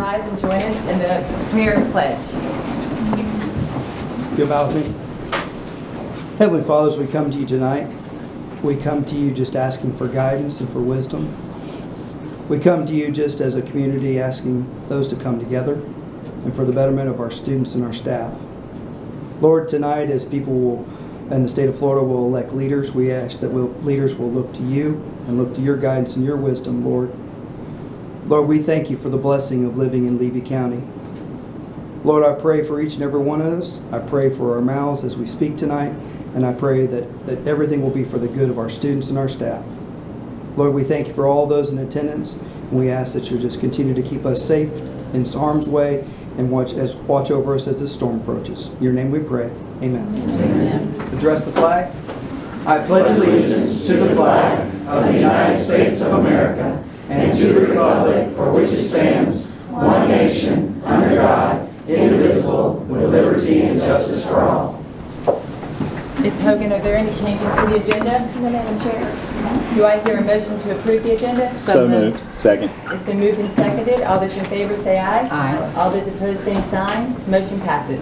rise and join us in the prayer pledge. You'll bow with me. Heavenly Father, as we come to you tonight, we come to you just asking for guidance and for wisdom. We come to you just as a community asking those to come together and for the betterment of our students and our staff. Lord, tonight as people will, in the state of Florida will elect leaders, we ask that leaders will look to you and look to your guidance and your wisdom, Lord. Lord, we thank you for the blessing of living in Levy County. Lord, I pray for each and every one of us. I pray for our mouths as we speak tonight, and I pray that everything will be for the good of our students and our staff. Lord, we thank you for all those in attendance, and we ask that you just continue to keep us safe in harm's way and watch over us as this storm approaches. In your name we pray. Amen. Amen. Address the flag. I pledge allegiance to the flag of the United States of America and to the republic for which it stands, one nation, under God, indivisible, with liberty and justice for all. Ms. Hogan, are there any changes to the agenda? No, Madam Chair. Do I hear a motion to approve the agenda? So moved. Second. It's been moved and seconded. All those in favor say aye. Aye. All those opposed, same sign. Motion passes.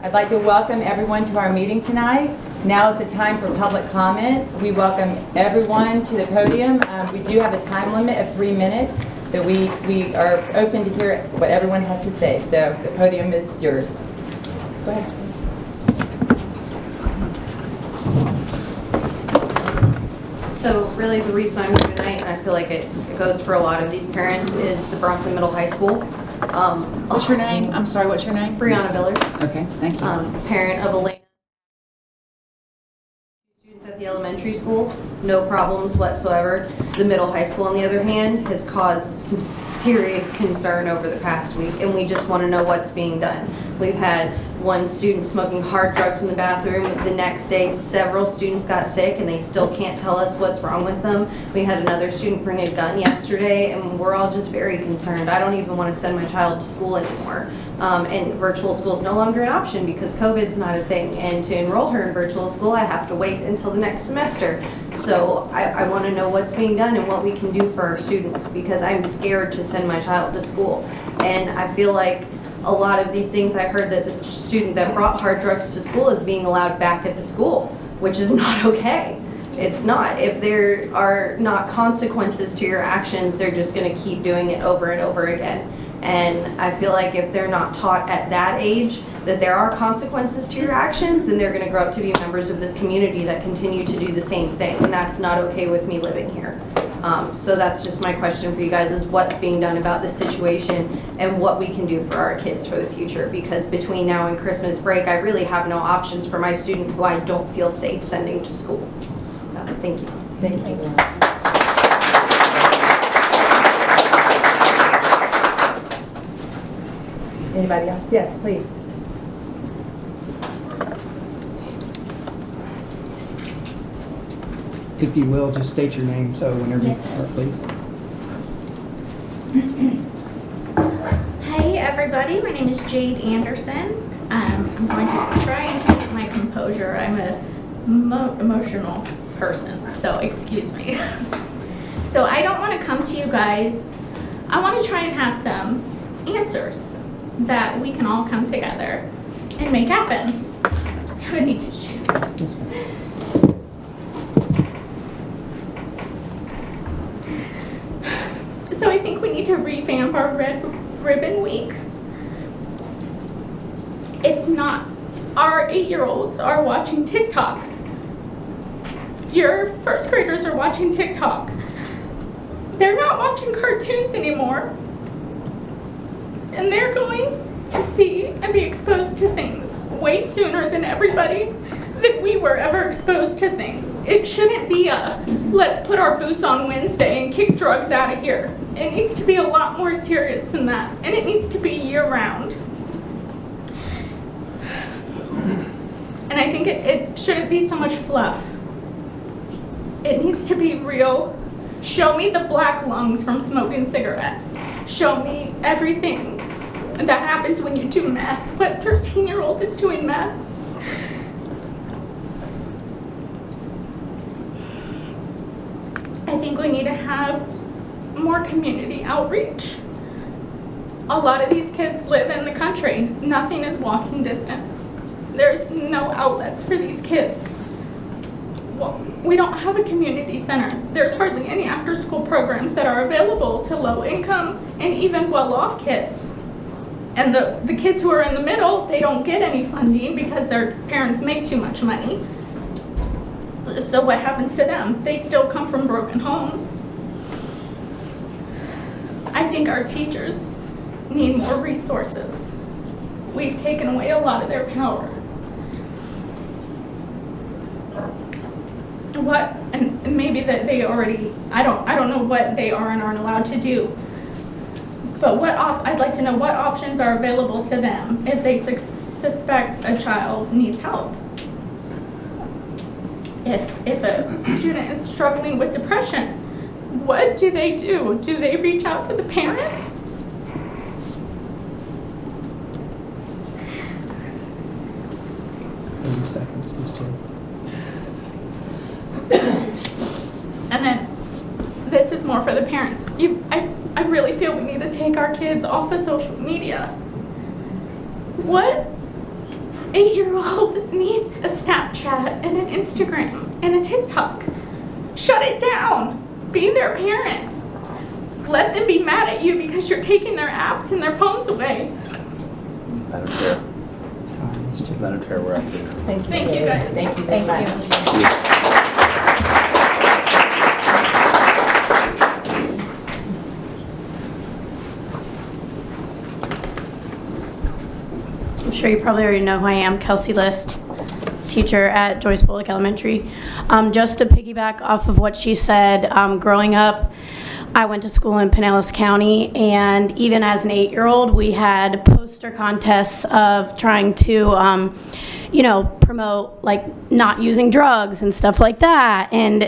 I'd like to welcome everyone to our meeting tonight. Now is the time for public comments. We welcome everyone to the podium. We do have a time limit of 3 minutes, but we are open to hear what everyone has to say. So the podium is yours. Go ahead. So really the reason I'm here tonight, and I feel like it goes for a lot of these parents, is the Bronson Middle High School. What's your name? I'm sorry, what's your name? Brianna Villers. Okay, thank you. Parent of Elena. Students at the elementary school, no problems whatsoever. The middle high school, on the other hand, has caused some serious concern over the past week, and we just want to know what's being done. We've had one student smoking hard drugs in the bathroom. The next day, several students got sick, and they still can't tell us what's wrong with them. We had another student bring a gun yesterday, and we're all just very concerned. I don't even want to send my child to school anymore. And virtual school is no longer an option because COVID's not a thing. And to enroll her in virtual school, I have to wait until the next semester. So I want to know what's being done and what we can do for our students, because I'm scared to send my child to school. And I feel like a lot of these things, I heard that this student that brought hard drugs to school is being allowed back at the school, which is not okay. It's not. If there are not consequences to your actions, they're just going to keep doing it over and over again. And I feel like if they're not taught at that age that there are consequences to your actions, then they're going to grow up to be members of this community that continue to do the same thing. And that's not okay with me living here. So that's just my question for you guys, is what's being done about this situation and what we can do for our kids for the future. Because between now and Christmas break, I really have no options for my student who I don't feel safe sending to school. Thank you. Thank you. Anybody else? Yes, please. If you will, just state your name, so whenever you start, please. Hey everybody, my name is Jade Anderson. I'm going to try and keep my composure. I'm a emotional person, so excuse me. So I don't want to come to you guys. I want to try and have some answers that we can all come together and make happen. I would need to choose. Yes, ma'am. So I think we need to revamp our Red Ribbon Week. It's not. Our 8-year-olds are watching TikTok. Your first graders are watching TikTok. They're not watching cartoons anymore. And they're going to see and be exposed to things way sooner than everybody that we were ever exposed to things. It shouldn't be a, let's put our boots on Wednesday and kick drugs out of here. It needs to be a lot more serious than that, and it needs to be year-round. And I think it shouldn't be so much fluff. It needs to be real. Show me the black lungs from smoking cigarettes. Show me everything that happens when you do meth. What 13-year-old is doing meth? I think we need to have more community outreach. A lot of these kids live in the country. Nothing is walking distance. There's no outlets for these kids. Well, we don't have a community center. There's hardly any after-school programs that are available to low-income and even well-off kids. And the kids who are in the middle, they don't get any funding because their parents make too much money. So what happens to them? They still come from broken homes. I think our teachers need more resources. We've taken away a lot of their power. What, and maybe that they already, I don't know what they are and aren't allowed to do. But I'd like to know what options are available to them if they suspect a child needs help. If a student is struggling with depression, what do they do? Do they reach out to the parent? 30 seconds, Ms. Jen. And then, this is more for the parents. I really feel we need to take our kids off of social media. What 8-year-old needs a Snapchat and an Instagram and a TikTok? Shut it down. Be their parent. Let them be mad at you because you're taking their apps and their phones away. Madam Chair. Time, Ms. Jen. Madam Chair, we're out there. Thank you. Thank you, guys. Thank you very much. I'm sure you probably already know who I am, Kelsey List, teacher at Joyce Bullock Elementary. Just to piggyback off of what she said, growing up, I went to school in Pinellas County, and even as an 8-year-old, we had poster contests of trying to, promote like not using drugs and stuff like that. And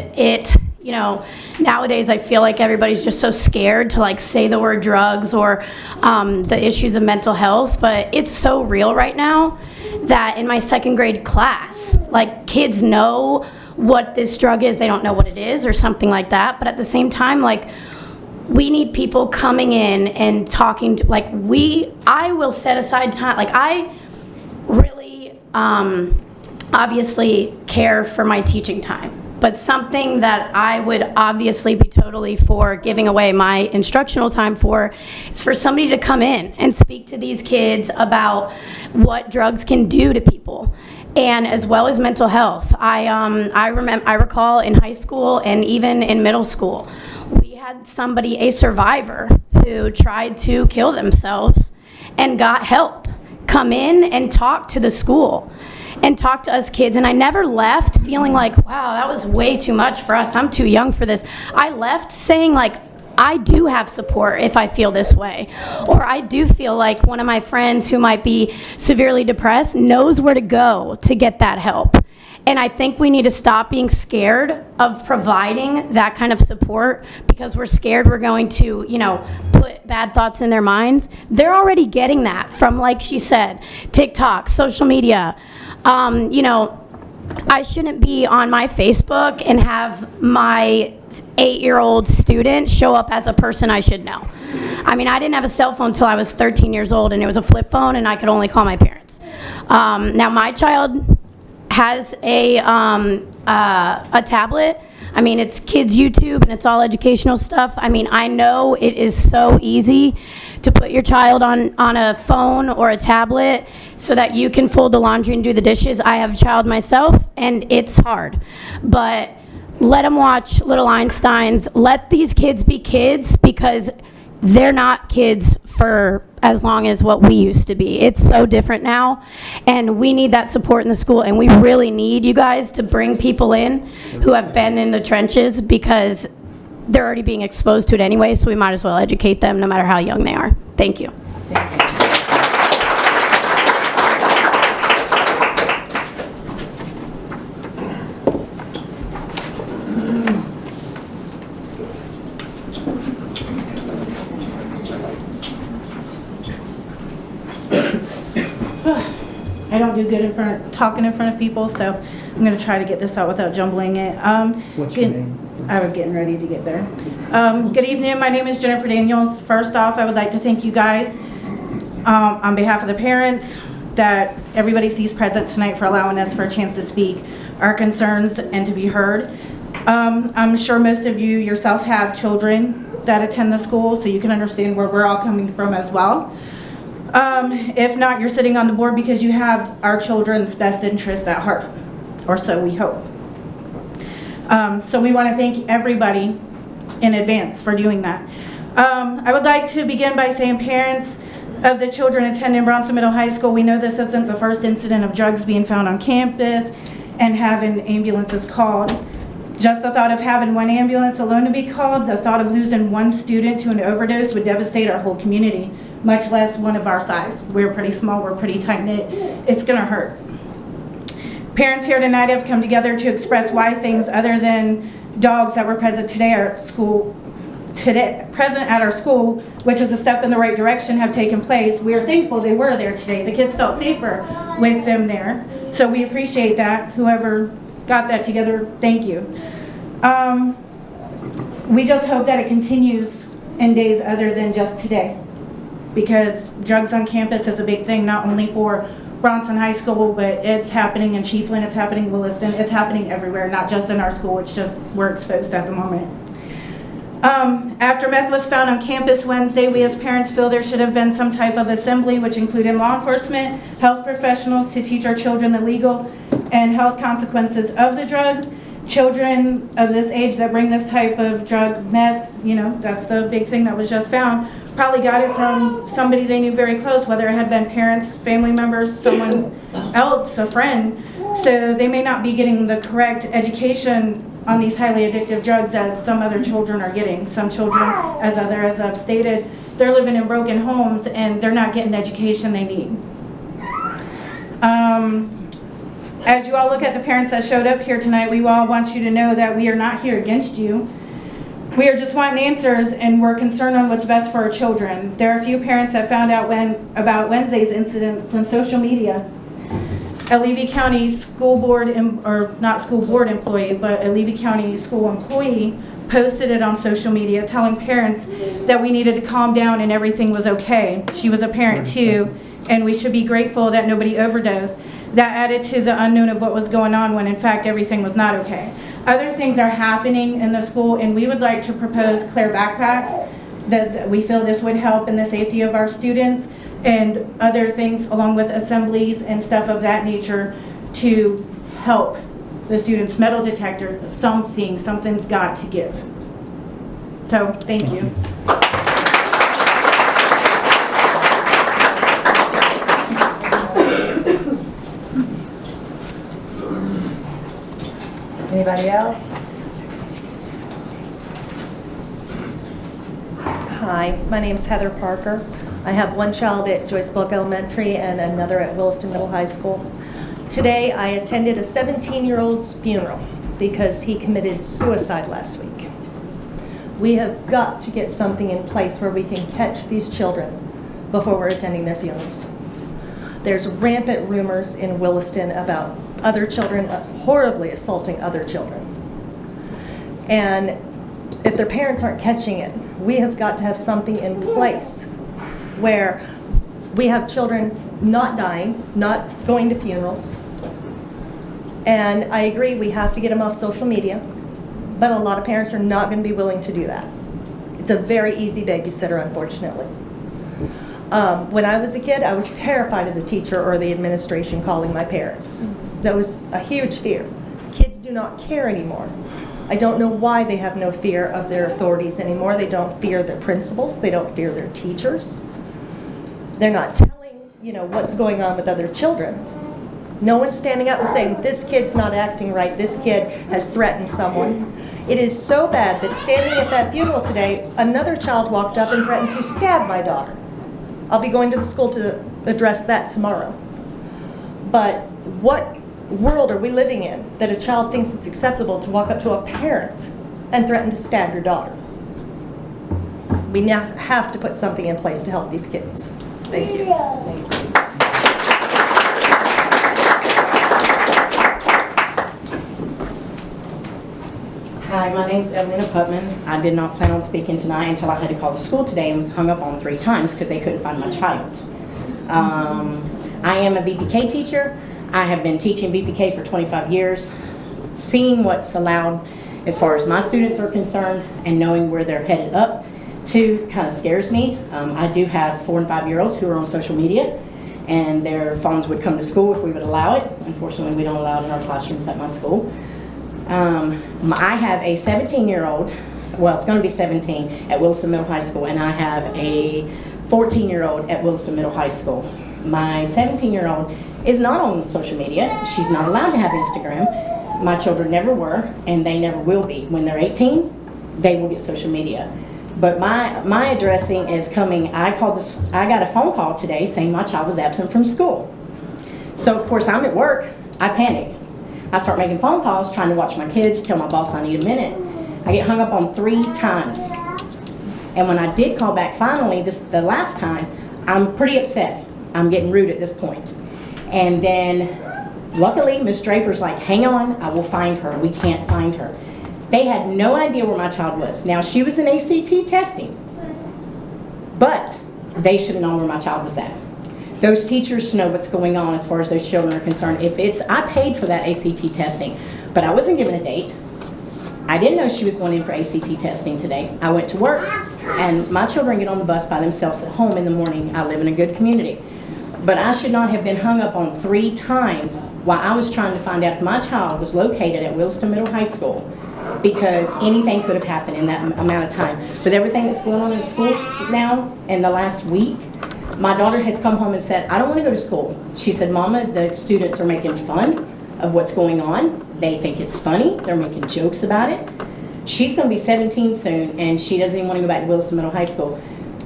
nowadays I feel like everybody's just so scared to like say the word drugs or the issues of mental health, but it's so real right now that in my 2nd grade class, like kids know what this drug is, they don't know what it is or something like that, but at the same time, like we need people coming in and talking to, like I will set aside time, like I really obviously care for my teaching time. But something that I would obviously be totally for giving away my instructional time for is for somebody to come in and speak to these kids about what drugs can do to people, and as well as mental health. I recall in high school and even in middle school, we had somebody, a survivor, who tried to kill themselves and got help, come in and talk to the school and talk to us kids. And I never left feeling like, wow, that was way too much for us. I'm too young for this. I left saying like, I do have support if I feel this way. Or I do feel like one of my friends who might be severely depressed knows where to go to get that help. And I think we need to stop being scared of providing that kind of support because we're scared we're going to, put bad thoughts in their minds. They're already getting that from, like she said, TikTok, social media. I shouldn't be on my Facebook and have my 8-year-old student show up as a person I should know. I mean, I didn't have a cell phone until I was 13 years old, and it was a flip phone, and I could only call my parents. Now, my child has a tablet. I mean, it's kids YouTube and it's all educational stuff. I mean, I know it is so easy to put your child on a phone or a tablet so that you can fold the laundry and do the dishes. I have a child myself, and it's hard. But let them watch Little Einsteins. Let these kids be kids, because they're not kids for as long as what we used to be. It's so different now, and we need that support in the school, and we really need you guys to bring people in who have been in the trenches, because they're already being exposed to it anyway, so we might as well educate them no matter how young they are. Thank you. Thank you. I don't do good talking in front of people, so I'm going to try to get this out without jumbling it. What's your name? I was getting ready to get there. Good evening. My name is Jennifer Daniels. First off, I would like to thank you guys on behalf of the parents, that everybody sees present tonight, for allowing us for a chance to speak our concerns and to be heard. I'm sure most of you yourself have children that attend the school, so you can understand where we're all coming from as well. If not, you're sitting on the board because you have our children's best interest at heart, or so we hope. So we want to thank everybody in advance for doing that. I would like to begin by saying, parents of the children attending Bronson Middle High School, we know this isn't the first incident of drugs being found on campus and having ambulances called. Just the thought of having one ambulance alone to be called, the thought of losing one student to an overdose would devastate our whole community, much less one of our size. We're pretty small, we're pretty tight-knit. It's gonna hurt. Parents here tonight have come together to express why things other than dogs that were present present at our school, which is a step in the right direction, have taken place. We are thankful they were there today. The kids felt safer with them there. So we appreciate that. Whoever got that together, thank you. We just hope that it continues in days other than just today, because drugs on campus is a big thing, not only for Bronson High School, but it's happening in Chiefland, it's happening in Williston, it's happening everywhere, not just in our school. It's just we're exposed at the moment. After meth was found on campus Wednesday, we as parents feel there should have been some type of assembly, which included law enforcement, health professionals, to teach our children the legal and health consequences of the drugs. Children of this age that bring this type of drug, meth, you know, that's the big thing that was just found, probably got it from somebody they knew very close, whether it had been parents, family members, someone else, a friend. So they may not be getting the correct education on these highly addictive drugs as some other children are getting. Some children, as I've stated, they're living in broken homes and they're not getting the education they need. As you all look at the parents that showed up here tonight, we all want you to know that we are not here against you. We are just wanting answers, and we're concerned on what's best for our children. There are a few parents that found out about Wednesday's incident from social media. A Levy County school board, or not school board employee, but a Levy County school employee posted it on social media telling parents that we needed to calm down and everything was okay. She was a parent too, and we should be grateful that nobody overdosed. That added to the unknown of what was going on when in fact everything was not okay. Other things are happening in the school, and we would like to propose Claire backpacks, that we feel this would help in the safety of our students, and other things along with assemblies and stuff of that nature to help the students. Metal detector, something's got to give. So, thank you. Anybody else? Hi, my name's Heather Parker. I have one child at Joyce Bullock Elementary and another at Williston Middle High School. Today I attended a 17-year-old's funeral because he committed suicide last week. We have got to get something in place where we can catch these children before we're attending their funerals. There's rampant rumors in Williston about other children horribly assaulting other children. And if their parents aren't catching it, we have got to have something in place where we have children not dying, not going to funerals. And I agree, we have to get them off social media, but a lot of parents are not going to be willing to do that. It's a very easy babysitter, unfortunately. When I was a kid, I was terrified of the teacher or the administration calling my parents. That was a huge fear. Kids do not care anymore. I don't know why they have no fear of their authorities anymore. They don't fear their principals. They don't fear their teachers. They're not telling, what's going on with other children. No one's standing up and saying, this kid's not acting right, this kid has threatened someone. It is so bad that standing at that funeral today, another child walked up and threatened to stab my daughter. I'll be going to the school to address that tomorrow. But what world are we living in that a child thinks it's acceptable to walk up to a parent and threaten to stab your daughter? We now have to put something in place to help these kids. Thank you. Thank you. Hi, my name's Evelina Putman. I did not plan on speaking tonight until I had to call the school today and was hung up on 3 times because they couldn't find my child. I am a VPK teacher. I have been teaching VPK for 25 years. Seeing what's allowed as far as my students are concerned and knowing where they're headed up to kind of scares me. I do have 4 and 5 year olds who are on social media, and their phones would come to school if we would allow it. Unfortunately, we don't allow it in our classrooms at my school. I have a 17-year-old, well, it's going to be 17 at Williston Middle High School, and I have a 14-year-old at Williston Middle High School. My 17-year-old is not on social media. She's not allowed to have Instagram. My children never were, and they never will be. When they're 18, they will get social media. But my addressing is coming. I got a phone call today saying my child was absent from school. So of course I'm at work. I panic. I start making phone calls, trying to watch my kids, tell my boss I need a minute. I get hung up on 3 times. And when I did call back finally, the last time, I'm pretty upset. I'm getting rude at this point. And then luckily, Miss Draper's like, hang on, I will find her. We can't find her. They had no idea where my child was. Now, she was in ACT testing, but they should have known where my child was at. Those teachers know what's going on as far as those children are concerned. I paid for that ACT testing, but I wasn't given a date. I didn't know she was going in for ACT testing today. I went to work, and my children get on the bus by themselves at home in the morning. I live in a good community. But I should not have been hung up on 3 times while I was trying to find out if my child was located at Williston Middle High School, because anything could have happened in that amount of time. With everything that's going on in schools now in the last week, my daughter has come home and said, I don't want to go to school. She said, Mama, the students are making fun of what's going on. They think it's funny. They're making jokes about it. She's going to be 17 soon, and she doesn't even want to go back to Williston Middle High School.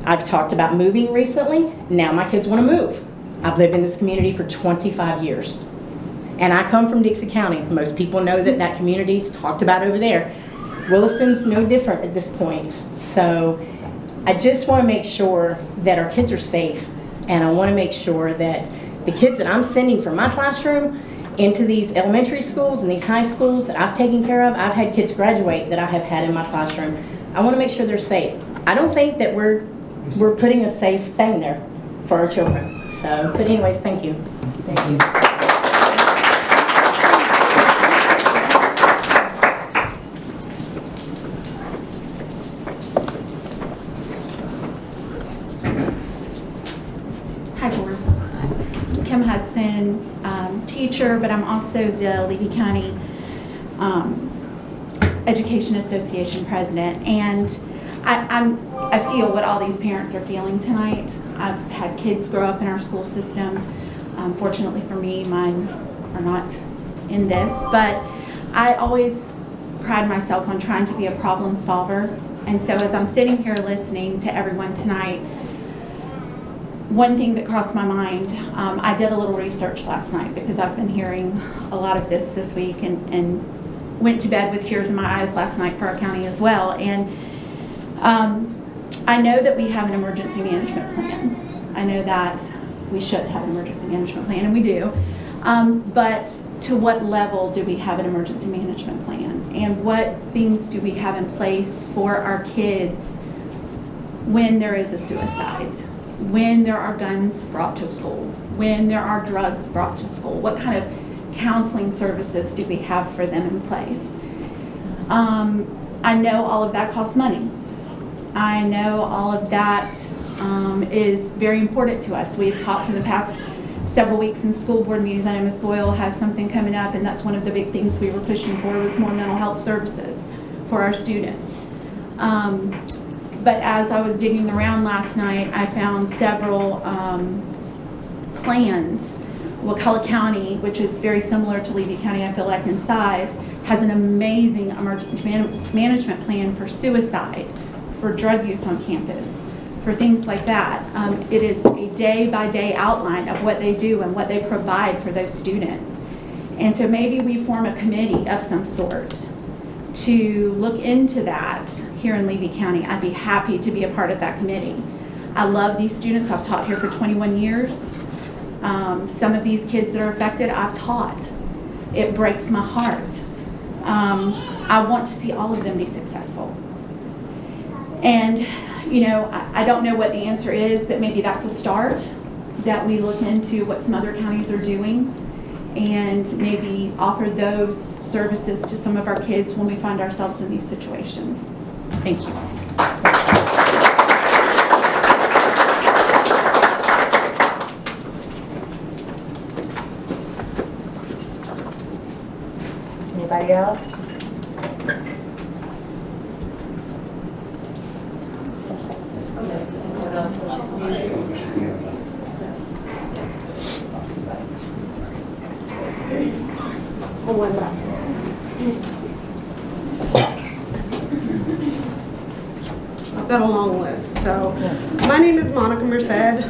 I've talked about moving recently. Now my kids want to move. I've lived in this community for 25 years. And I come from Dixie County. Most people know that community's talked about over there. Williston's no different at this point. So I just want to make sure that our kids are safe. And I want to make sure that the kids that I'm sending from my classroom into these elementary schools and these high schools that I've taken care of, I've had kids graduate that I have had in my classroom. I want to make sure they're safe. I don't think that we're putting a safe thing there for our children. So, but anyways, thank you. Thank you. Hi, Board. Kim Hudson, teacher, but I'm also the Levy County Education Association president. And I feel what all these parents are feeling tonight. I've had kids grow up in our school system. Fortunately for me, mine are not in this, but I always pride myself on trying to be a problem solver. And so as I'm sitting here listening to everyone tonight, one thing that crossed my mind, I did a little research last night because I've been hearing a lot of this week, and went to bed with tears in my eyes last night for our county as well. And I know that we have an emergency management plan. I know that we should have an emergency management plan, and we do. But to what level do we have an emergency management plan? And what things do we have in place for our kids when there is a suicide? When there are guns brought to school? When there are drugs brought to school? What kind of counseling services do we have for them in place? I know all of that costs money. I know all of that is very important to us. We've talked in the past several weeks in school board meetings. I know Ms. Boyle has something coming up, and that's one of the big things we were pushing for, was more mental health services for our students. But as I was digging around last night, I found several plans. Wakulla County, which is very similar to Levy County, I feel like, in size, has an amazing emergency management plan for suicide, for drug use on campus, for things like that. It is a day-by-day outline of what they do and what they provide for those students. And so maybe we form a committee of some sort to look into that here in Levy County. I'd be happy to be a part of that committee. I love these students. I've taught here for 21 years. Some of these kids that are affected, I've taught. It breaks my heart. I want to see all of them be successful. And, you know, I don't know what the answer is, but maybe that's a start. that we look into what some other counties are doing and maybe offer those services to some of our kids when we find ourselves in these situations. Thank you. Anybody else? I've got a long list. So my name is Monica Merced.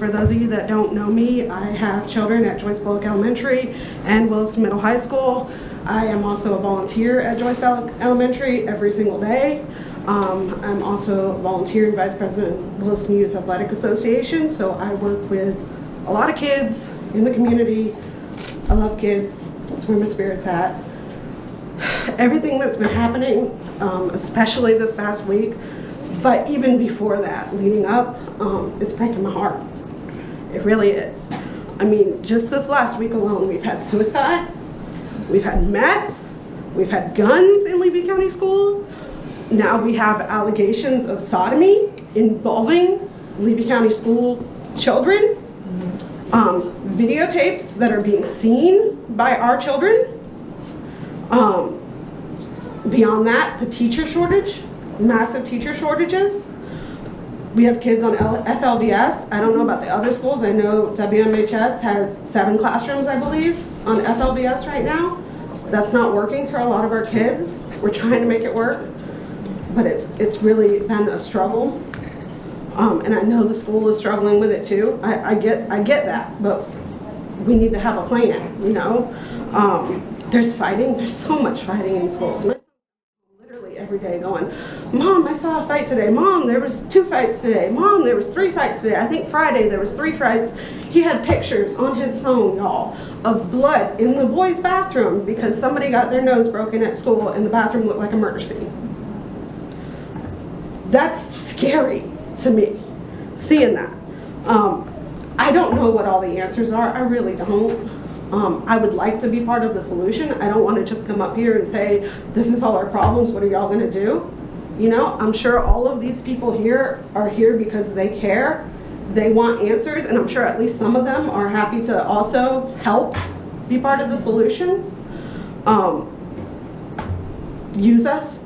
For those of you that don't know me, I have children at Joyce Bullock Elementary and Williston Middle High School. I am also a volunteer at Joyce Bullock Elementary every single day. I'm also a volunteer and vice president of Williston Youth Athletic Association, so I work with a lot of kids in the community. I love kids. That's where my spirit's at. Everything that's been happening, especially this past week, but even before that, leading up, it's breaking my heart. It really is. I mean, just this last week alone, we've had suicide, we've had meth, we've had guns in Levy County schools. Now we have allegations of sodomy involving Levy County school children. Videotapes that are being seen by our children. Beyond that, the teacher shortage, massive teacher shortages. We have kids on FLVS. I don't know about the other schools. I know WMHS has 7 classrooms, I believe, on FLVS right now. That's not working for a lot of our kids. We're trying to make it work, but it's really been a struggle. And I know the school is struggling with it too. I get that, but we need to have a plan, you know? There's fighting, there's so much fighting in schools. Literally every day going, Mom, I saw a fight today. Mom, there was 2 fights today. Mom, there was 3 fights today. I think Friday there was 3 fights. He had pictures on his phone, y'all, of blood in the boys' bathroom because somebody got their nose broken at school and the bathroom looked like a murder scene. That's scary to me, seeing that. I don't know what all the answers are. I really don't. I would like to be part of the solution. I don't want to just come up here and say, this is all our problems, what are y'all going to do? You know, I'm sure all of these people here are here because they care. They want answers, and I'm sure at least some of them are happy to also help be part of the solution. Use us,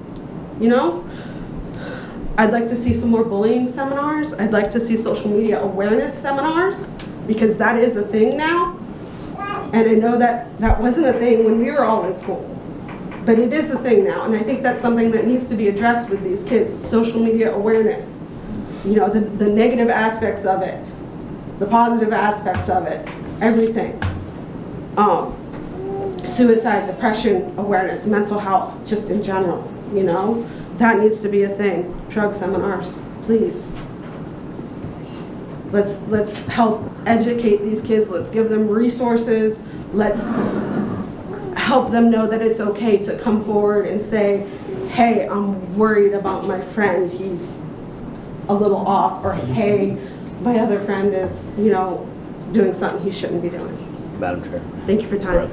you know? I'd like to see some more bullying seminars. I'd like to see social media awareness seminars, because that is a thing now. And I know that that wasn't a thing when we were all in school, but it is a thing now. And I think that's something that needs to be addressed with these kids, social media awareness. You know, the negative aspects of it, the positive aspects of it, everything. Suicide, depression awareness, mental health, just in general, you know. That needs to be a thing. Drug seminars, please. Let's help educate these kids. Let's give them resources. Let's help them know that it's okay to come forward and say, hey, I'm worried about my friend. He's a little off. Or hey, my other friend is, you know, doing something he shouldn't be doing. Madam Chair. Thank you for your time.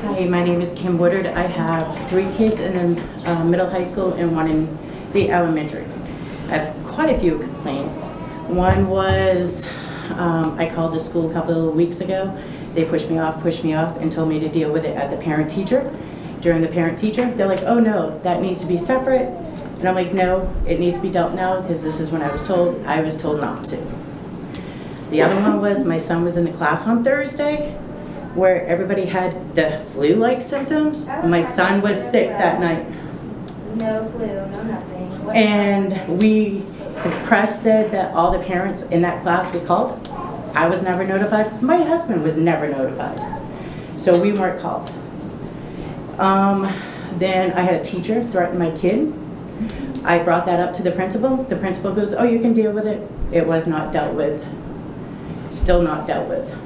Hi, my name is Kim Woodard. I have 3 kids in the middle high school and 1 in the elementary. I have quite a few complaints. One was, I called the school a couple of weeks ago. They pushed me off, and told me to deal with it at the parent-teacher. During the parent-teacher, they're like, oh no, that needs to be separate. And I'm like, no, it needs to be dealt now, because this is when I was told not to. The other one was, my son was in the class on Thursday, where everybody had the flu-like symptoms. My son was sick that night. No flu, no nothing. And the press said that all the parents in that class was called. I was never notified. My husband was never notified. So we weren't called. Then I had a teacher threaten my kid. I brought that up to the principal. The principal goes, oh, you can deal with it. It was not dealt with. Still not dealt with.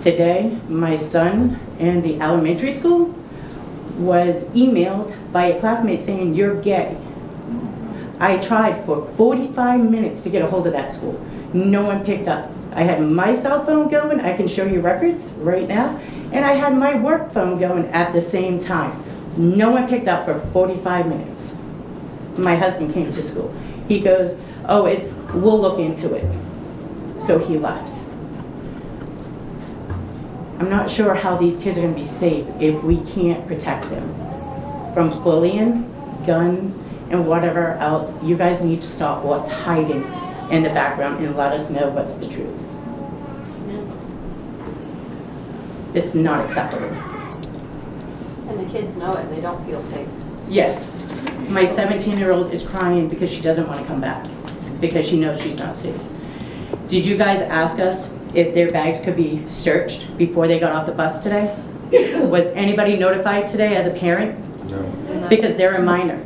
Today, my son in the elementary school was emailed by a classmate saying, "You're gay." I tried for 45 minutes to get a hold of that school. No one picked up. I had my cell phone going, I can show you records right now, and I had my work phone going at the same time. No one picked up for 45 minutes. My husband came to school. He goes, "Oh, we'll look into it." So he left. I'm not sure how these kids are going to be safe if we can't protect them from bullying, guns, and whatever else. You guys need to stop what's hiding in the background and let us know what's the truth. It's not acceptable. And the kids know it, they don't feel safe. Yes, my 17-year-old is crying because she doesn't want to come back because she knows she's not safe. Did you guys ask us if their bags could be searched before they got off the bus today? Was anybody notified today as a parent? No. Because they're a minor.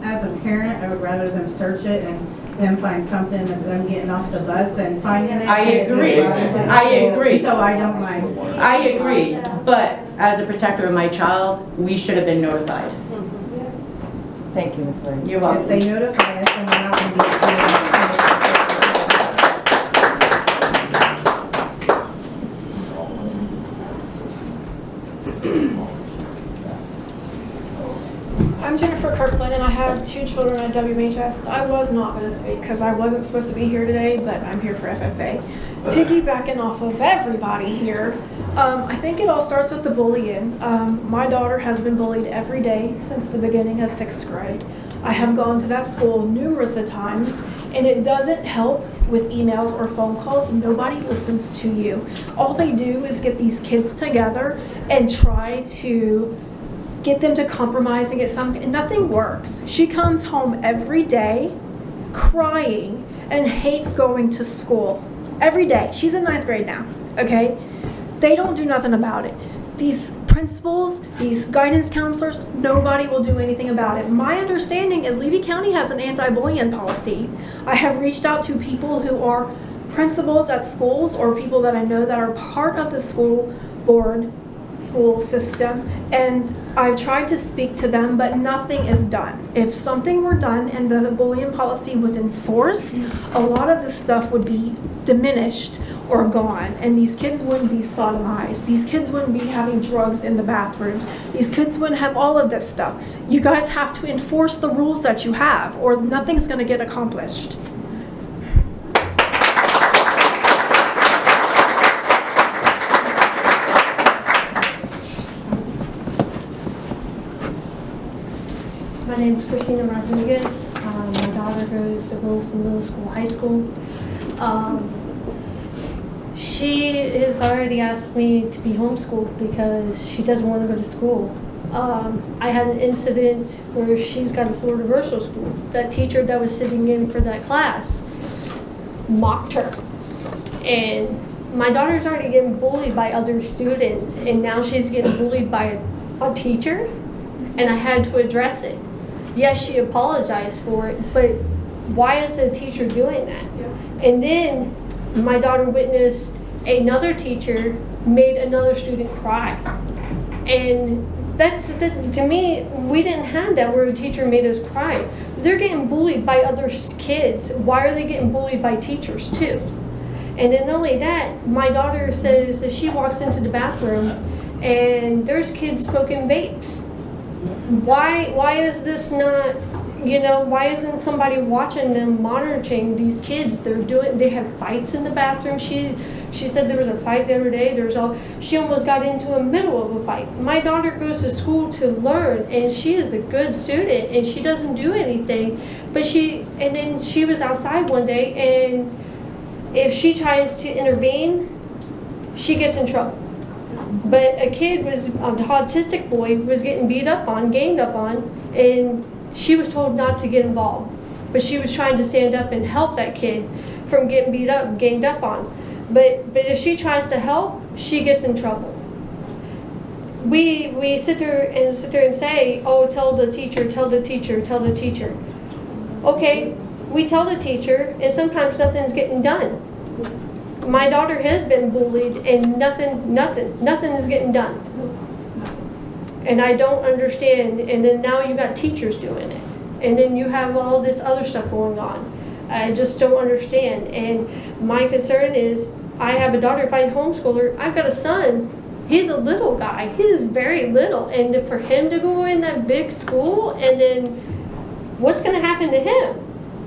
As a parent, I would rather them search it and them find something of them getting off the bus and finding it. I agree. I agree. So I don't mind. I agree, but as a protector of my child, we should have been notified. Thank you, Ms. Wood. You're If welcome. they notify us, then we're not going to be. I'm Jennifer Kirkland, and I have 2 children at WHS. I was not going to speak because I wasn't supposed to be here today, but I'm here for FFA. Piggybacking off of everybody here, I think it all starts with the bullying. My daughter has been bullied every day since the beginning of 6th grade. I have gone to that school numerous of times, and it doesn't help with emails or phone calls. Nobody listens to you. All they do is get these kids together and try to get them to compromise and get something, and nothing works. She comes home every day crying and hates going to school. Every day. She's in 9th grade now, okay? They don't do nothing about it. These principals, these guidance counselors, nobody will do anything about it. My understanding is Levy County has an anti-bullying policy. I have reached out to people who are principals at schools or people that I know that are part of the school board, school system, and I've tried to speak to them, but nothing is done. If something were done and the bullying policy was enforced, a lot of this stuff would be diminished or gone, and these kids wouldn't be sodomized. These kids wouldn't be having drugs in the bathrooms. These kids wouldn't have all of this stuff. You guys have to enforce the rules that you have, or nothing's going to get accomplished. My name is Christina Rodriguez. My daughter goes to Williston Middle School High School. She has already asked me to be homeschooled because she doesn't want to go to school. I had an incident where she's got a Florida Virtual School. That teacher that was sitting in for that class mocked her. And my daughter's already getting bullied by other students, and now she's getting bullied by a teacher, and I had to address it. Yes, she apologized for it, but why is the teacher doing that? Yeah. And then my daughter witnessed another teacher made another student cry. And to me, we didn't have that where a teacher made us cry. They're getting bullied by other kids. Why are they getting bullied by teachers too? And then not only that, my daughter says that she walks into the bathroom and there's kids smoking vapes. Why is this not, why isn't somebody watching them, monitoring these kids? They have fights in the bathroom. She said there was a fight the other day. She almost got into the middle of a fight. My daughter goes to school to learn, and she is a good student, and she doesn't do anything. And then she was outside one day, and if she tries to intervene, she gets in trouble. But an autistic boy was getting ganged up on, and she was told not to get involved. But she was trying to stand up and help that kid from getting ganged up on. But if she tries to help, she gets in trouble. We sit there and say, oh, tell the teacher, tell the teacher, tell the teacher. Okay, we tell the teacher, and sometimes nothing's getting done. My daughter has been bullied and nothing is getting done. And I don't understand, and then now you got teachers doing it. And then you have all this other stuff going on. I just don't understand. And my concern is, I have a daughter, if I homeschool her, I've got a son. He's a little guy, he's very little. And for him to go in that big school, and then what's gonna happen to him?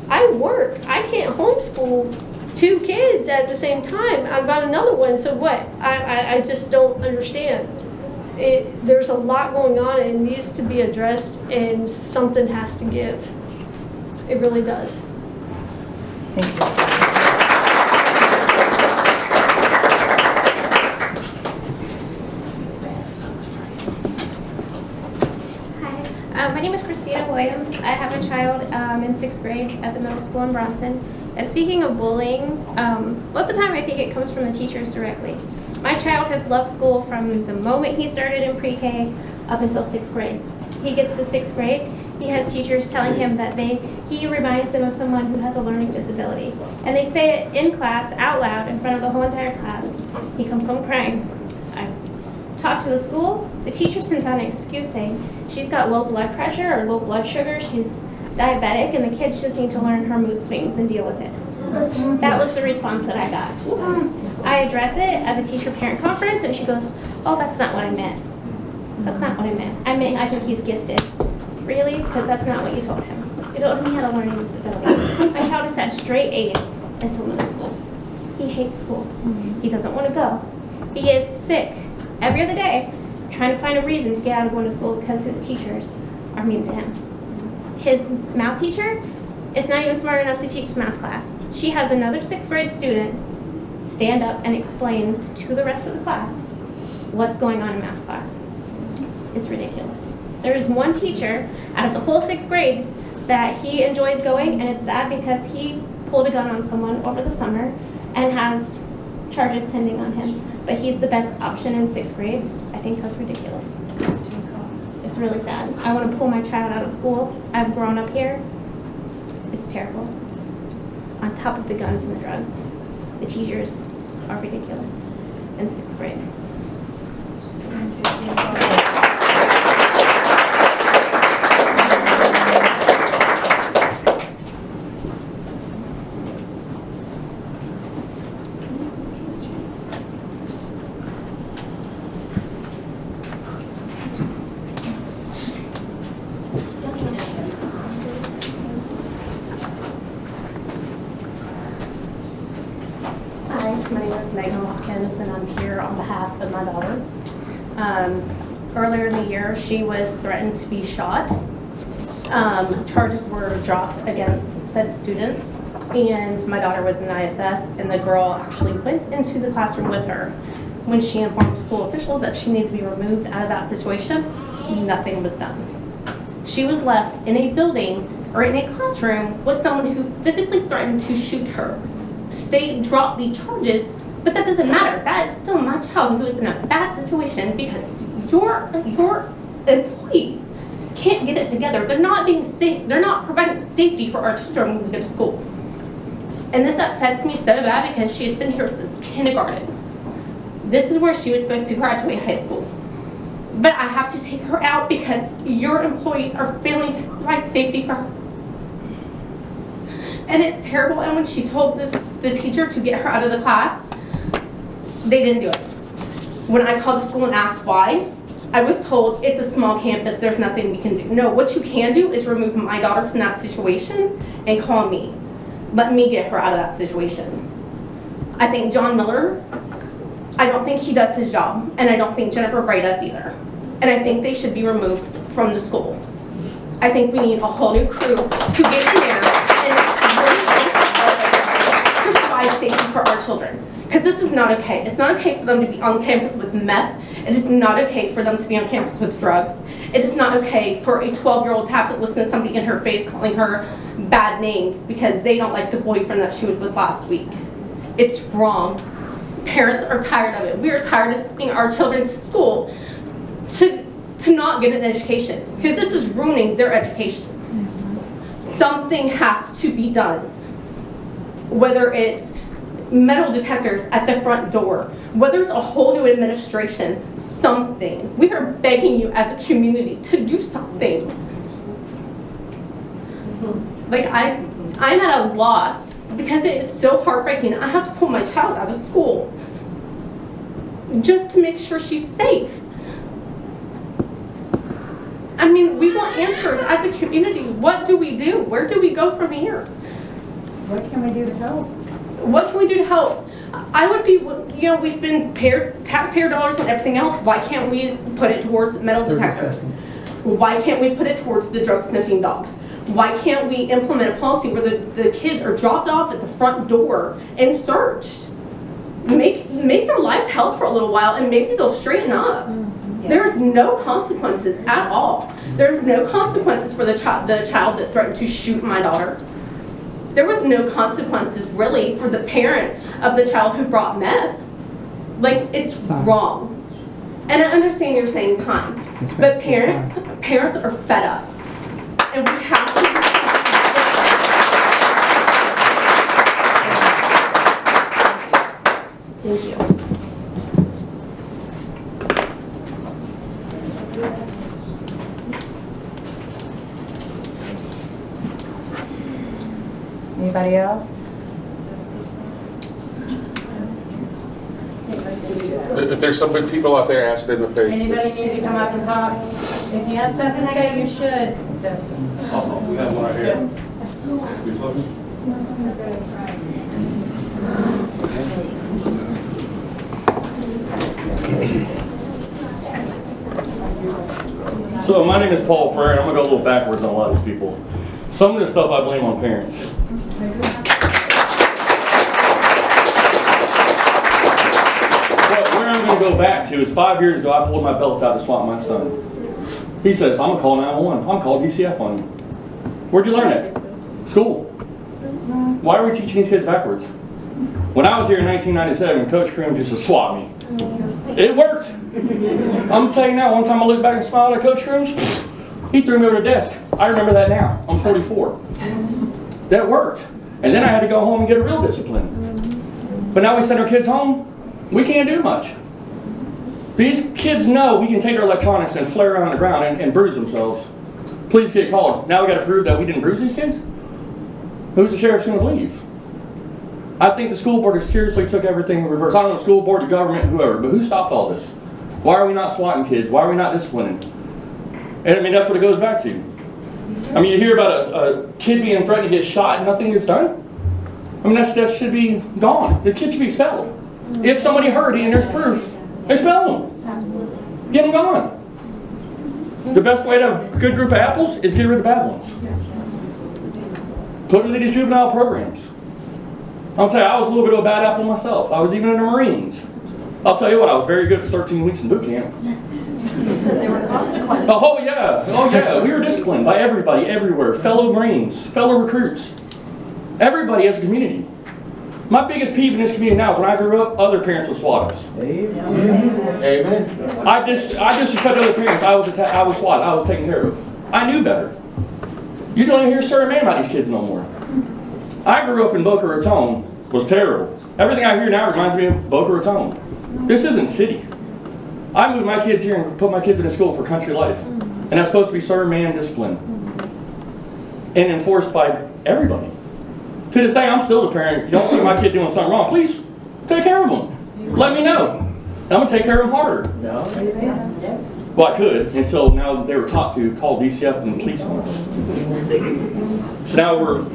I work, I can't homeschool 2 kids at the same time. I've got another one, so what? I just don't understand. There's a lot going on, and it needs to be addressed, and something has to give. It really does. Thank you. My name is Christina Williams. I have a child in 6th grade at the middle school in Bronson. And speaking of bullying, most of the time I think it comes from the teachers directly. My child has loved school from the moment he started in pre-K up until 6th grade. He gets to 6th grade, he has teachers telling him that he reminds them of someone who has a learning disability. And they say it in class, out loud, in front of the whole entire class. He comes home crying. I talk to the school, the teacher sends out an excuse saying she's got low blood pressure or low blood sugar, she's diabetic, and the kids just need to learn her mood swings and deal with it. That was the response that I got. I address it at the teacher-parent conference, and she goes, oh, that's not what I meant. That's not what I meant. I meant I think he's gifted. Really? Because that's not what you told him. You told him he had a learning disability. My child has had straight A's until middle school. He hates school. He doesn't want to go. He is sick every other day, trying to find a reason to get out of going to school because his teachers are mean to him. His math teacher is not even smart enough to teach math class. She has another 6th grade student stand up and explain to the rest of the class what's going on in math class. It's ridiculous. There is one teacher out of the whole 6th grade that he enjoys going, and it's sad because he pulled a gun on someone over the summer and has charges pending on him. But he's the best option in 6th grade. I think that's ridiculous. It's really sad. I want to pull my child out of school. I've grown up here. It's terrible. On top of the guns and the drugs, the teachers are ridiculous in 6th grade. My name is Megan Watkins, and I'm here on behalf of my daughter. Earlier in the year, she was threatened to be shot. Charges were dropped against said students, and my daughter was in ISS, and the girl actually went into the classroom with her. When she informed school officials that she needed to be removed out of that situation, nothing was done. She was left in a building or in a classroom with someone who physically threatened to shoot her. State dropped the charges, but that doesn't matter. That is still my child who is in a bad situation because your employees can't get it together. They're not being safe. They're not providing safety for our children when we go to school. And this upsets me so bad because she's been here since kindergarten. This is where she was supposed to graduate high school. But I have to take her out because your employees are failing to provide safety for her. And it's terrible, and when she told the teacher to get her out of the class, they didn't do it. When I called the school and asked why, I was told it's a small campus, there's nothing we can do. No, what you can do is remove my daughter from that situation and call me. Let me get her out of that situation. I think John Miller, I don't think he does his job, and I don't think Jennifer Bray does either. And I think they should be removed from the school. I think we need a whole new crew to get in there to provide safety for our children. Because this is not okay. It's not okay for them to be on campus with meth. It is not okay for them to be on campus with drugs. It is not okay for a 12-year-old to have to listen to somebody in her face calling her bad names because they don't like the boyfriend that she was with last week. It's wrong. Parents are tired of it. We are tired of sending our children to school to not get an education because this is ruining their education. Something has to be done. Whether it's metal detectors at the front door, whether it's a whole new administration, something. We are begging you as a community to do something. Like, I'm at a loss because it is so heartbreaking. I have to pull my child out of school just to make sure she's safe. I mean, we want answers as a community. What do we do? Where do we go from here? What can we do to help? What can we do to help? I would be, you know, we spend taxpayer dollars on everything else. Why can't we put it towards metal detectors? Why can't we put it towards the drug sniffing dogs? Why can't we implement a policy where the kids are dropped off at the front door and searched? Make their lives hell for a little while and maybe they'll straighten up. There's no consequences at all. There's no consequences for the child that threatened to shoot my daughter. There was no consequences really for the parent of the child who brought meth. Like, it's wrong. And I understand you're saying time, but parents are fed up. And we have to. Thank you. Anybody else? If there's some good people out there, ask them if they. Anybody need to come up and talk? If you have something to say, you should. Oh, we have one right here. So my name is Paul Frere, and I'm gonna go a little backwards on a lot of these people. Some of this stuff I blame on parents. But where I'm gonna go back to is 5 years ago, I pulled my belt out to swat my son. He says, I'm gonna call 911. I'm called DCF on you. Where'd you learn that? School. Why are we teaching these kids backwards? When I was here in 1997, Coach Krim just said, swat me. It worked. I'm telling you now, one time I looked back and smiled at Coach Krim, he threw me over the desk. I remember that now. I'm 44. That worked. And then I had to go home and get a real discipline. But now we send our kids home, we can't do much. These kids know we can take our electronics and flare around on the ground and bruise themselves. Please get called. Now we got to prove that we didn't bruise these kids? Who's the sheriff's going to believe? I think the school board has seriously took everything in reverse. I don't know, school board, the government, whoever, but who stopped all this? Why are we not swatting kids? Why are we not disciplining? And I mean, that's what it goes back to. I mean, you hear about a kid being threatened to get shot and nothing gets done? I mean, that should be gone. The kid should be expelled. If somebody heard it and there's proof, expel them. Absolutely. Get them gone. The best way to have a good group of apples is get rid of bad ones. Put them in these juvenile programs. I'll tell you, I was a little bit of a bad apple myself. I was even in the Marines. I'll tell you what, I was very good for 13 weeks in boot camp. Because there were consequences. Oh yeah, we were disciplined by everybody, everywhere. Fellow Marines, fellow recruits. Everybody as a community. My biggest peeve in this community now is when I grew up, other parents would swat us. Amen. I disrespect other parents. I was swatted. I was taken care of. I knew better. You don't even hear Sir Man about these kids no more. I grew up in Boca Raton. Was terrible. Everything I hear now reminds me of Boca Raton. This isn't city. I moved my kids here and put my kids in a school for country life. And that's supposed to be Sir Man discipline. And enforced by everybody. To this day, I'm still the parent. You don't see my kid doing something wrong, please take care of them. Let me know. I'm going to take care of them harder. No. Well, I could, until now they were taught to call DCF and the police on us. So now we're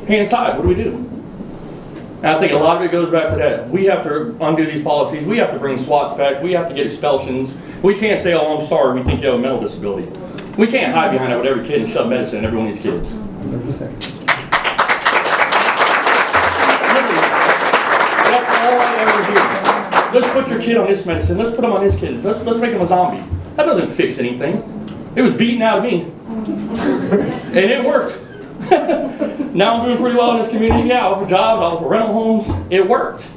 hands tied. What do we do? And I think a lot of it goes back to that. We have to undo these policies. We have to bring SWATs back. We have to get expulsions. We can't say, oh, I'm sorry, we think you have a mental disability. We can't hide behind that with every kid and shove medicine in every one of these kids. 30 seconds. Let's put your kid on this medicine. Let's put him on this kid. Let's make him a zombie. That doesn't fix anything. It was beaten out of me. And it worked. Now I'm doing pretty well in this community. Yeah, I offer jobs, I offer rental homes. It worked.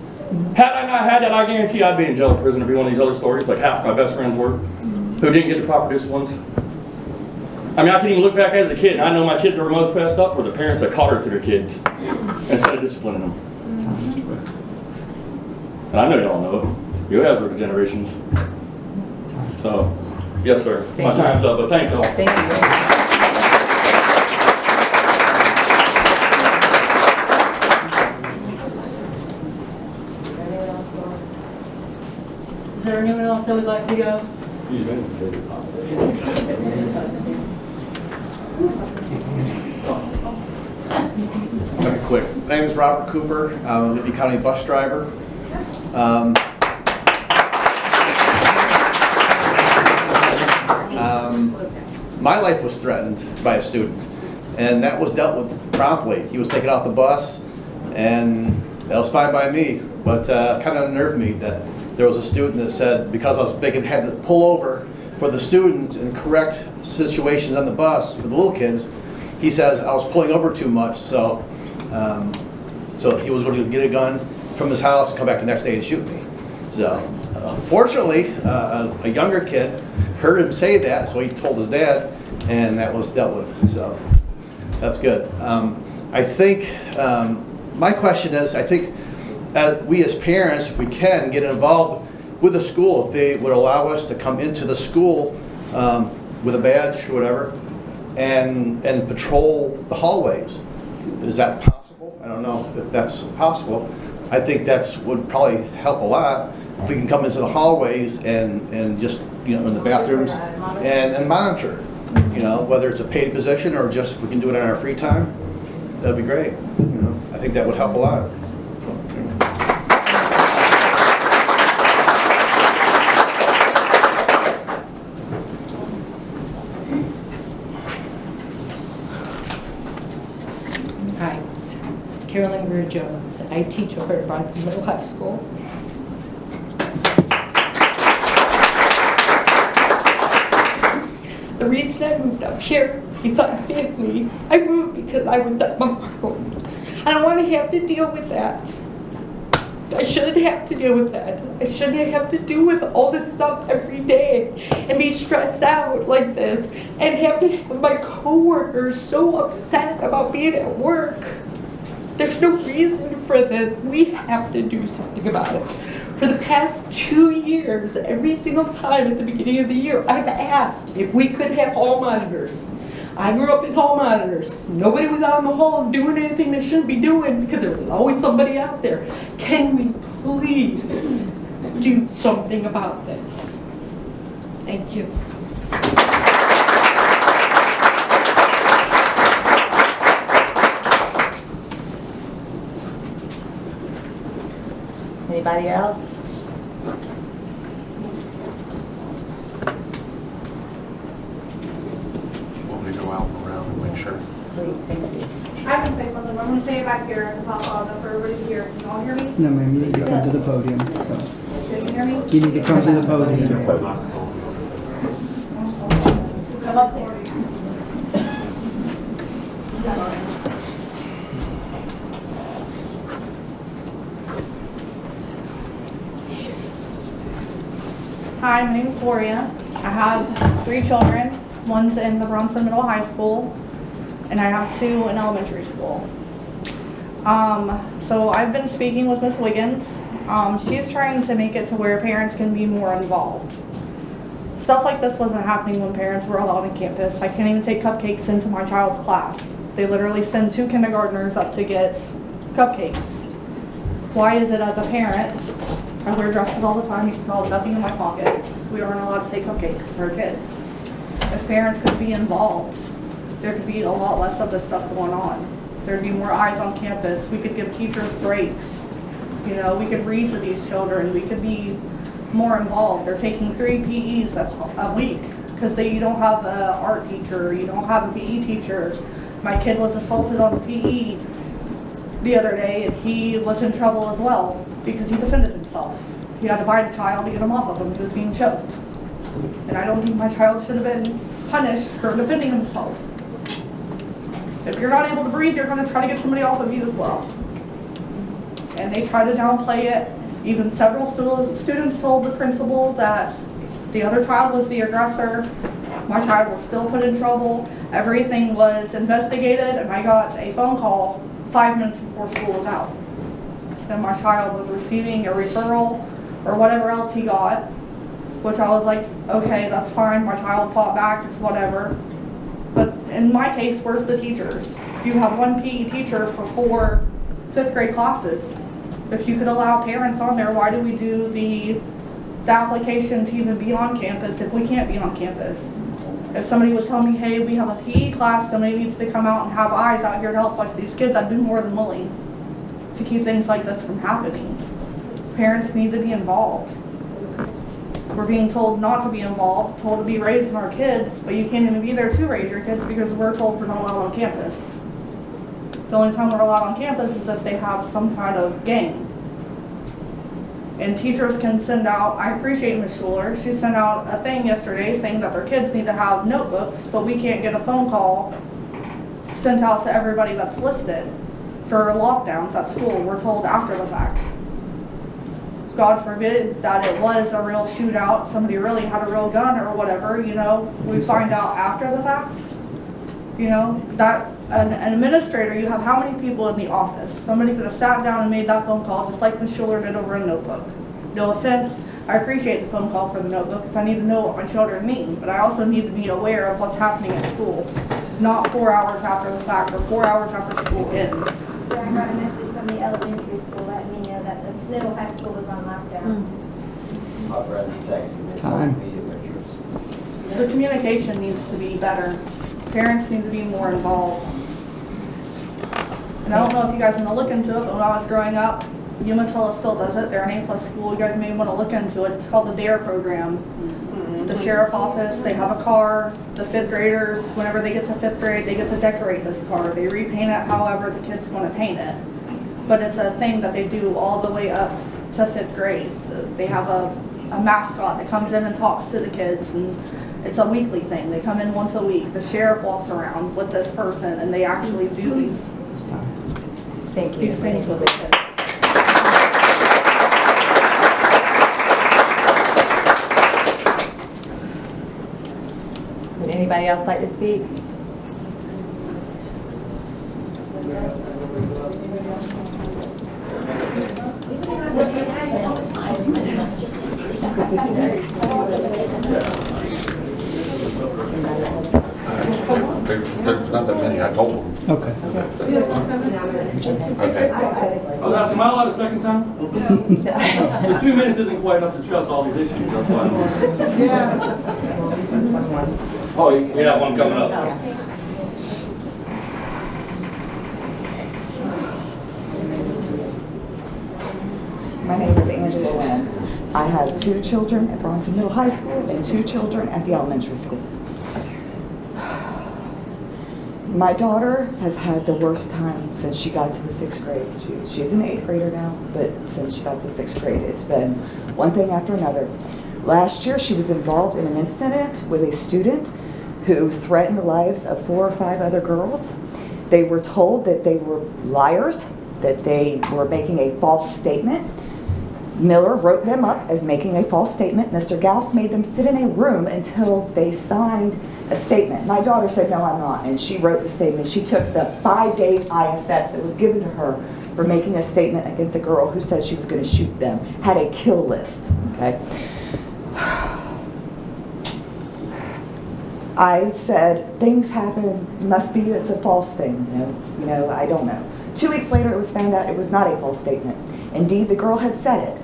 Had I not had that, I guarantee I'd be in jail or prison or be one of these other stories like half my best friends were, who didn't get the proper disciplines. I mean, I can even look back as a kid, and I know my kids that were most messed up were the parents that caught her to their kids instead of disciplining them. And I know y'all know it. You have worked generations. So, yes, sir. My time's up, but thank y'all. Thank you. Is there anyone else that would like to go? Very quick. My name is Robert Cooper. I'm a Libby County bus driver. My life was threatened by a student, and that was dealt with promptly. He was taken off the bus, and that was fine by me, but kind of unnerved me that there was a student that said because I was big and had to pull over for the students and correct situations on the bus for the little kids, he says I was pulling over too much, so he was going to get a gun from his house and come back the next day and shoot me. So fortunately, a younger kid heard him say that, so he told his dad, and that was dealt with. So that's good. I think my question is, I think we as parents, if we can, get involved with the school, if they would allow us to come into the school with a badge or whatever, and patrol the hallways. Is that possible? I don't know if that's possible. I think that's would probably help a lot if we can come into the hallways and just, in the bathrooms and monitor, whether it's a paid position or just if we can do it in our free time, that'd be great. I think that would help a lot. Hi, Carolyn Greer Jones. I teach over at Bronson Middle High School. The reason I moved up here, besides family, I moved because I was at my home. I don't want to have to deal with that. I shouldn't have to deal with that. I shouldn't have to deal with all this stuff every day and be stressed out like this and have to have my coworkers so upset about being at work. There's no reason for this. We have to do something about it. For the past 2 years, every single time at the beginning of the year, I've asked if we could have hall monitors. I grew up in hall monitors. Nobody was out in the halls doing anything they shouldn't be doing because there was always somebody out there. Can we please do something about this? Thank you. Anybody else? Want me to go out and around and make sure? Please, thank you. I can say something. I'm going to say it back here and I'll follow up for everybody here. Can you all hear me? No, ma'am, you need to come to the podium. So. Can you hear me? You need to come to the podium. Come up there. Hi, my name is Gloria. I have 3 children. One's in the Bronson Middle High School, and I have 2 in elementary school. So I've been speaking with Miss Wiggins. She's trying to make it to where parents can be more involved. Stuff like this wasn't happening when parents were allowed on campus. I can't even take cupcakes into my child's class. They literally send 2 kindergartners up to get cupcakes. Why is it as a parent, I wear dresses all the time, you can tell nothing in my pockets. We aren't allowed to say cupcakes for our kids. If parents could be involved, there could be a lot less of this stuff going on. There'd be more eyes on campus. We could give teachers breaks. We could read to these children. We could be more involved. They're taking 3 PEs a week because you don't have an art teacher, you don't have a PE teacher. My kid was assaulted on PE the other day and he was in trouble as well because he defended himself. He had to bite a child to get him off of him. He was being choked. And I don't think my child should have been punished for defending himself. If you're not able to breathe, you're going to try to get somebody off of you as well. And they try to downplay it. Even several students told the principal that the other child was the aggressor. My child was still put in trouble. Everything was investigated, and I got a phone call 5 minutes before school was out. that my child was receiving a referral or whatever else he got, which I was like, okay, that's fine, my child fought back, it's whatever. But in my case, where's the teachers? You have one PE teacher for 4 fifth grade classes. If you could allow parents on there, why do we do the application to even be on campus if we can't be on campus? If somebody would tell me, hey, we have a PE class, somebody needs to come out and have eyes out here to help watch these kids, I'd be more than willing to keep things like this from happening. Parents need to be involved. We're being told not to be involved, told to be raising our kids, but you can't even be there to raise your kids because we're told we're not allowed on campus. The only time we're allowed on campus is if they have some kind of game. And teachers can send out, I appreciate Ms. Schuler, she sent out a thing yesterday saying that their kids need to have notebooks, but we can't get a phone call sent out to everybody that's listed for lockdowns at school. We're told after the fact. God forbid that it was a real shootout, somebody really had a real gun or whatever, you know, we find out after the fact. You know, that an administrator, you have how many people in the office? Somebody could have sat down and made that phone call just like Ms. Schuler did over a notebook. No offense, I appreciate the phone call for the notebook because I need to know what my children need, but I also need to be aware of what's happening at school, not 4 hours after the fact or 4 hours after school ends. I got a message from the elementary school letting me know that the middle high school was on lockdown. My friend's texting me. Time. The communication needs to be better. Parents need to be more involved. And I don't know if you guys want to look into it, but when I was growing up, Umatilla still does it. They're an A+ school. You guys may want to look into it. It's called the DARE program. The sheriff office, they have a car. The 5th graders, whenever they get to 5th grade, they get to decorate this car. They repaint it however the kids want to paint it. But it's a thing that they do all the way up to 5th grade. They have a mascot that comes in and talks to the kids, and it's a weekly thing. They come in once a week. The sheriff walks around with this person, and they actually do these Thank you. things with the kids. Would anybody else like to speak? There's not that many, I told them. Okay. Okay. I was asking, am I allowed a second time? The 2 minutes isn't quite enough to discuss all these issues, that's why. Oh, you have one coming up. My name is Angela Wynn. I have 2 children at Bronson Middle High School and 2 children at the elementary school. My daughter has had the worst time since she got to the 6th grade. She's an 8th grader now, but since she got to the 6th grade, it's been one thing after another. Last year, she was involved in an incident with a student who threatened the lives of 4 or 5 other girls. They were told that they were liars, that they were making a false statement. Miller wrote them up as making a false statement. Mr. Gauss made them sit in a room until they signed a statement. My daughter said, no, I'm not, and she wrote the statement. She took the 5 days ISS that was given to her for making a statement against a girl who said she was going to shoot them, had a kill list, okay? I said, things happen, must be, it's a false thing, you know, I don't know. 2 weeks later, it was found out it was not a false statement. Indeed, the girl had said it.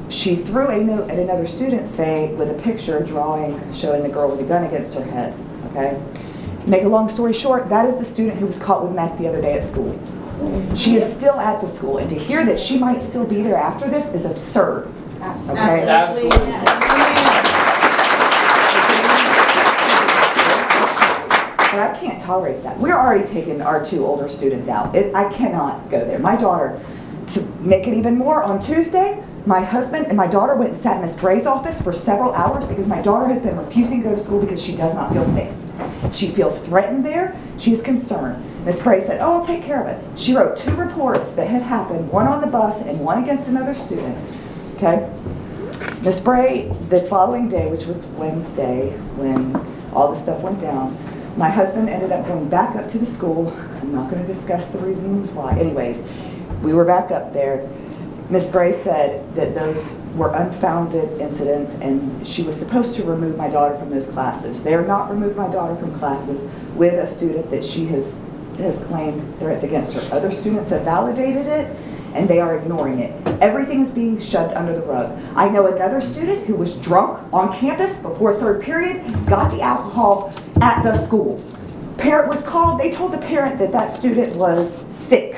She threw a note at another student saying, with a picture drawing, showing the girl with a gun against her head, okay? Make a long story short, that is the student who was caught with meth the other day at school. She is still at the school, and to hear that she might still be there after this is absurd, okay? Absolutely. But I can't tolerate that. We're already taking our 2 older students out. I cannot go there. My daughter, to make it even more, on Tuesday, my husband and my daughter went and sat in Ms. Bray's office for several hours because my daughter has been refusing to go to school because she does not feel safe. She feels threatened there. She is concerned. Ms. Bray said, oh, I'll take care of it. She wrote 2 reports that had happened, one on the bus and one against another student. Okay? Ms. Bray, the following day, which was Wednesday, when all the stuff went down, my husband ended up going back up to the school. I'm not going to discuss the reasons why. Anyways, we were back up there. Ms. Bray said that those were unfounded incidents and she was supposed to remove my daughter from those classes. They are not removed my daughter from classes with a student that she has claimed that it's against her. Other students have validated it and they are ignoring it. Everything is being shoved under the rug. I know another student who was drunk on campus before third period, got the alcohol at the school. Parent was called, they told the parent that that student was sick.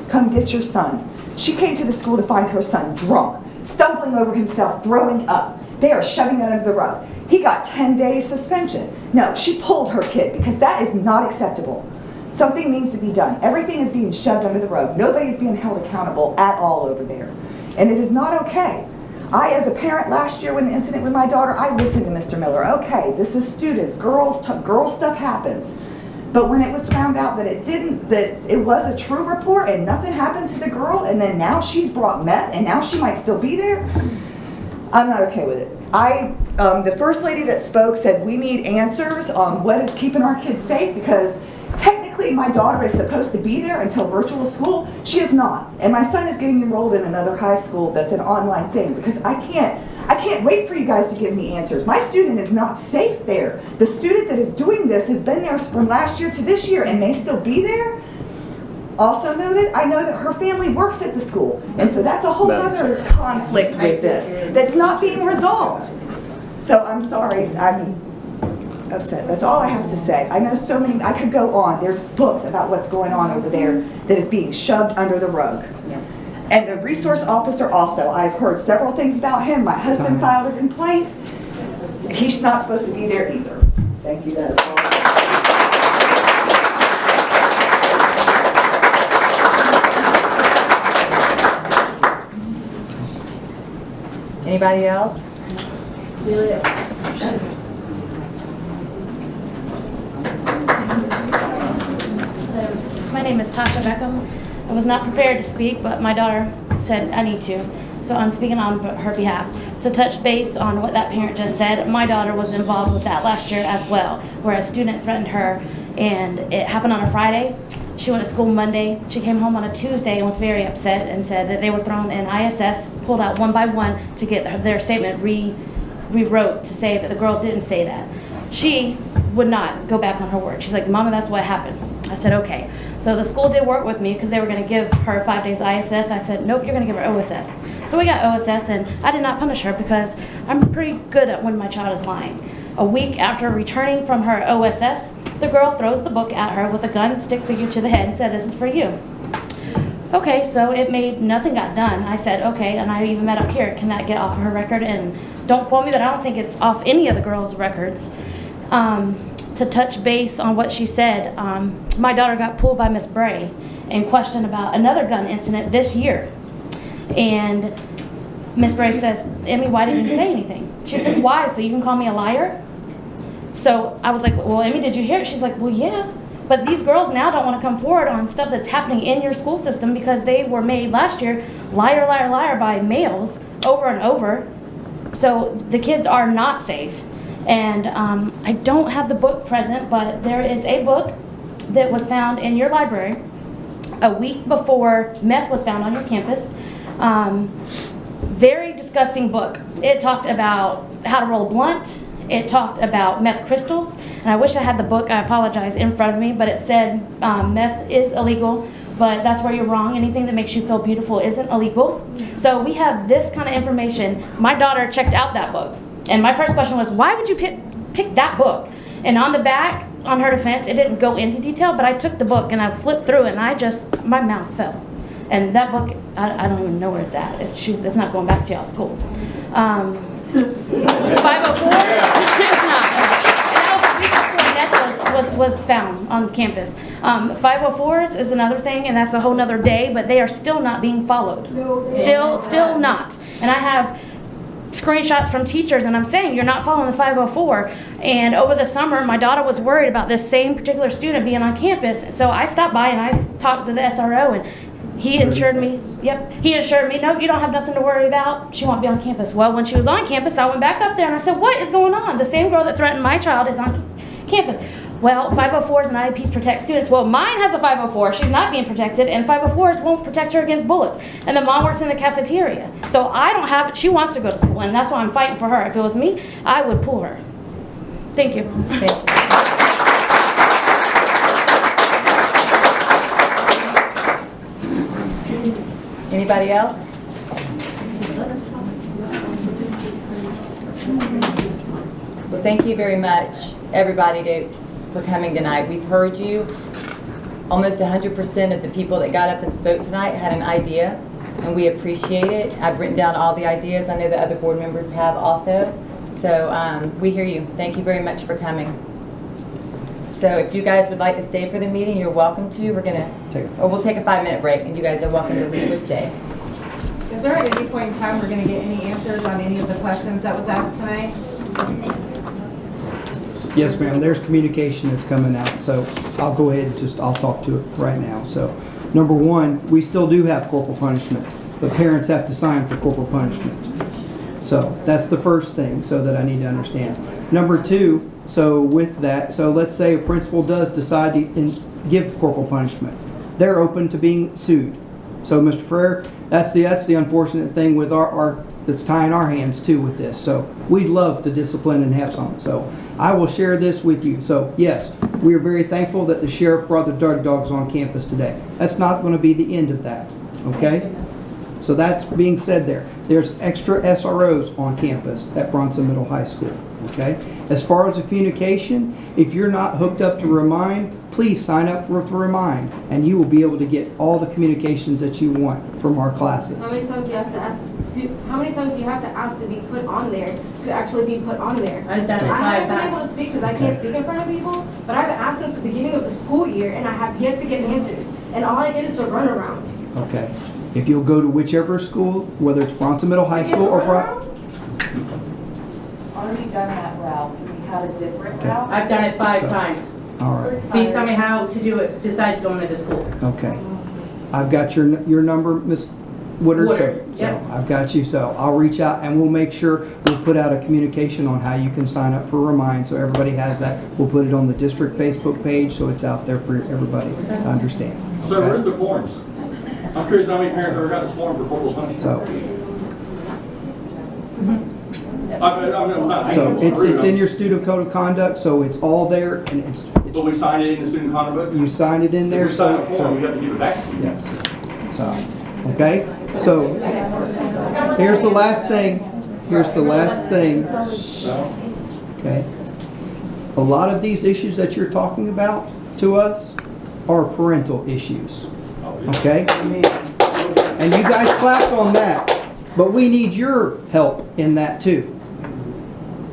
Come get your son. She came to the school to find her son drunk, stumbling over himself, throwing up. They are shoving it under the rug. He got 10 days suspension. No, she pulled her kid because that is not acceptable. Something needs to be done. Everything is being shoved under the rug. Nobody is being held accountable at all over there. And it is not okay. I, as a parent last year when the incident with my daughter, I listened to Mr. Miller. Okay, this is students, girl stuff happens. But when it was found out that it didn't, that it was a true report and nothing happened to the girl, and then now she's brought meth and now she might still be there, I'm not okay with it. The first lady that spoke said we need answers on what is keeping our kids safe because technically my daughter is supposed to be there until virtual school. She is not. And my son is getting enrolled in another high school that's an online thing because I can't wait for you guys to give me answers. My student is not safe there. The student that is doing this has been there from last year to this year and may still be there. Also noted, I know that her family works at the school, and so that's a whole other conflict with this that's not being resolved. So I'm sorry, I'm upset. That's all I have to say. I know so many, I could go on. There's books about what's going on over there that is being shoved under the rug. And the resource officer also, I've heard several things about him. My husband filed a complaint. He's not supposed to be there either. Thank you, that's all. Anybody else? My name is Tasha Beckham. I was not prepared to speak, but my daughter said I need to, so I'm speaking on her behalf. To touch base on what that parent just said, my daughter was involved with that last year as well, where a student threatened her, and it happened on a Friday. She went to school Monday. She came home on a Tuesday and was very upset and said that they were thrown in ISS, pulled out one by one to get their statement rewrote to say that the girl didn't say that. She would not go back on her word. She's like, Mama, that's what happened. I said, okay. So the school did work with me because they were going to give her 5 days ISS. I said, nope, you're going to give her OSS. So we got OSS, and I did not punish her because I'm pretty good at when my child is lying. A week after returning from her OSS, the girl throws the book at her with a gun stick figure to the head and said, this is for you. Okay, so it made, nothing got done. I said, okay, and I even met up here, can that get off of her record? And don't quote me, but I don't think it's off any of the girls' records. To touch base on what she said, my daughter got pulled by Miss Bray and questioned about another gun incident this year. And Miss Bray says, Emmy, why didn't you say anything? She says, why? So you can call me a liar? So I was like, well, Emmy, did you hear it? She's like, well, yeah. But these girls now don't want to come forward on stuff that's happening in your school system because they were made last year liar, liar, liar by males over and over. So the kids are not safe. And I don't have the book present, but there is a book that was found in your library a week before meth was found on your campus. Very disgusting book. It talked about how to roll a blunt. It talked about meth crystals. And I wish I had the book, I apologize, in front of me, but it said meth is illegal, but that's where you're wrong. Anything that makes you feel beautiful isn't illegal. So we have this kind of information. My daughter checked out that book. And my first question was, why would you pick that book? And on the back, on her defense, it didn't go into detail, but I took the book and I flipped through it and my mouth fell. And that book, I don't even know where it's at. It's not going back to y'all's school. 504, it's not. And that was a week before meth was found on campus. 504s is another thing, and that's a whole nother day, but they are still not being followed. Still not. And I have screenshots from teachers, and I'm saying you're not following the 504. And over the summer, my daughter was worried about this same particular student being on campus. So I stopped by and I talked to the SRO, and he assured me, no, you don't have nothing to worry about. She won't be on campus. Well, when she was on campus, I went back up there and I said, what is going on? The same girl that threatened my child is on campus. Well, 504s and IEPs protect students. Well, mine has a 504. She's not being protected, and 504s won't protect her against bullets. And the mom works in the cafeteria. So I don't have it. She wants to go to school, and that's why I'm fighting for her. If it was me, I would pull her. Thank you. Thank you. Anybody else? Well, thank you very much, everybody, for coming tonight. We've heard you. Almost 100% of the people that got up and spoke tonight had an idea, and we appreciate it. I've written down all the ideas. I know the other board members have also. So we hear you. Thank you very much for coming. So if you guys would like to stay for the meeting, you're welcome to. We'll take a 5-minute break, and you guys are welcome to leave or stay. Is there at any point in time we're going to get any answers on any of the questions that was asked tonight? Yes, ma'am, there's communication that's coming out, so I'll go ahead and I'll talk to it right now. So, number one, we still do have corporal punishment. The parents have to sign for corporal punishment. So, that's the first thing, so that I need to understand. Number two, so with that, so let's say a principal does decide to give corporal punishment. They're open to being sued. So, Mr. Frere, that's the unfortunate thing with our that's tying our hands too with this. So we'd love to discipline and have some. So I will share this with you. So yes, we are very thankful that the sheriff brought the drug dogs on campus today. That's not going to be the end of that. Okay? So that's being said there. There's extra SROs on campus at Bronson Middle High School. Okay? As far as the communication, if you're not hooked up to Remind, please sign up with Remind, and you will be able to get all the communications that you want from our classes. How many times do you have to ask how many times do you have to ask to be put on there to actually be put on there? I've done it 5 I haven't been times. able to speak because I can't speak in front of people, but I've asked since the beginning of the school year, and I have yet to get answers. And all I get is the runaround. Okay. If you'll go to whichever school, whether it's Bronson Middle High School or Already done that route. We had a different Okay. route. I've done it 5 times. All right. Please tell me how to do it besides going to the school. Okay. I've got your number, Miss Woodard. Woodard, So yep. I've got you. So I'll reach out and we'll make sure we'll put out a communication on how you can sign up for Remind, so everybody has that. We'll put it on the district Facebook page so it's out there for everybody to understand. So where's the forms? I'm curious how many parents ever got this form for corporal punishment. So I'm not it's in your student code of conduct, so it's all there, and it's But we signed it in the student conduct book? you signed it in there. If we sign a form, we have to give it back to you. Yes. So, okay? So, here's the last thing. Here's the last thing. Okay? A lot of these issues that you're talking about to us are parental issues. Okay? And you guys clapped on that. But we need your help in that too.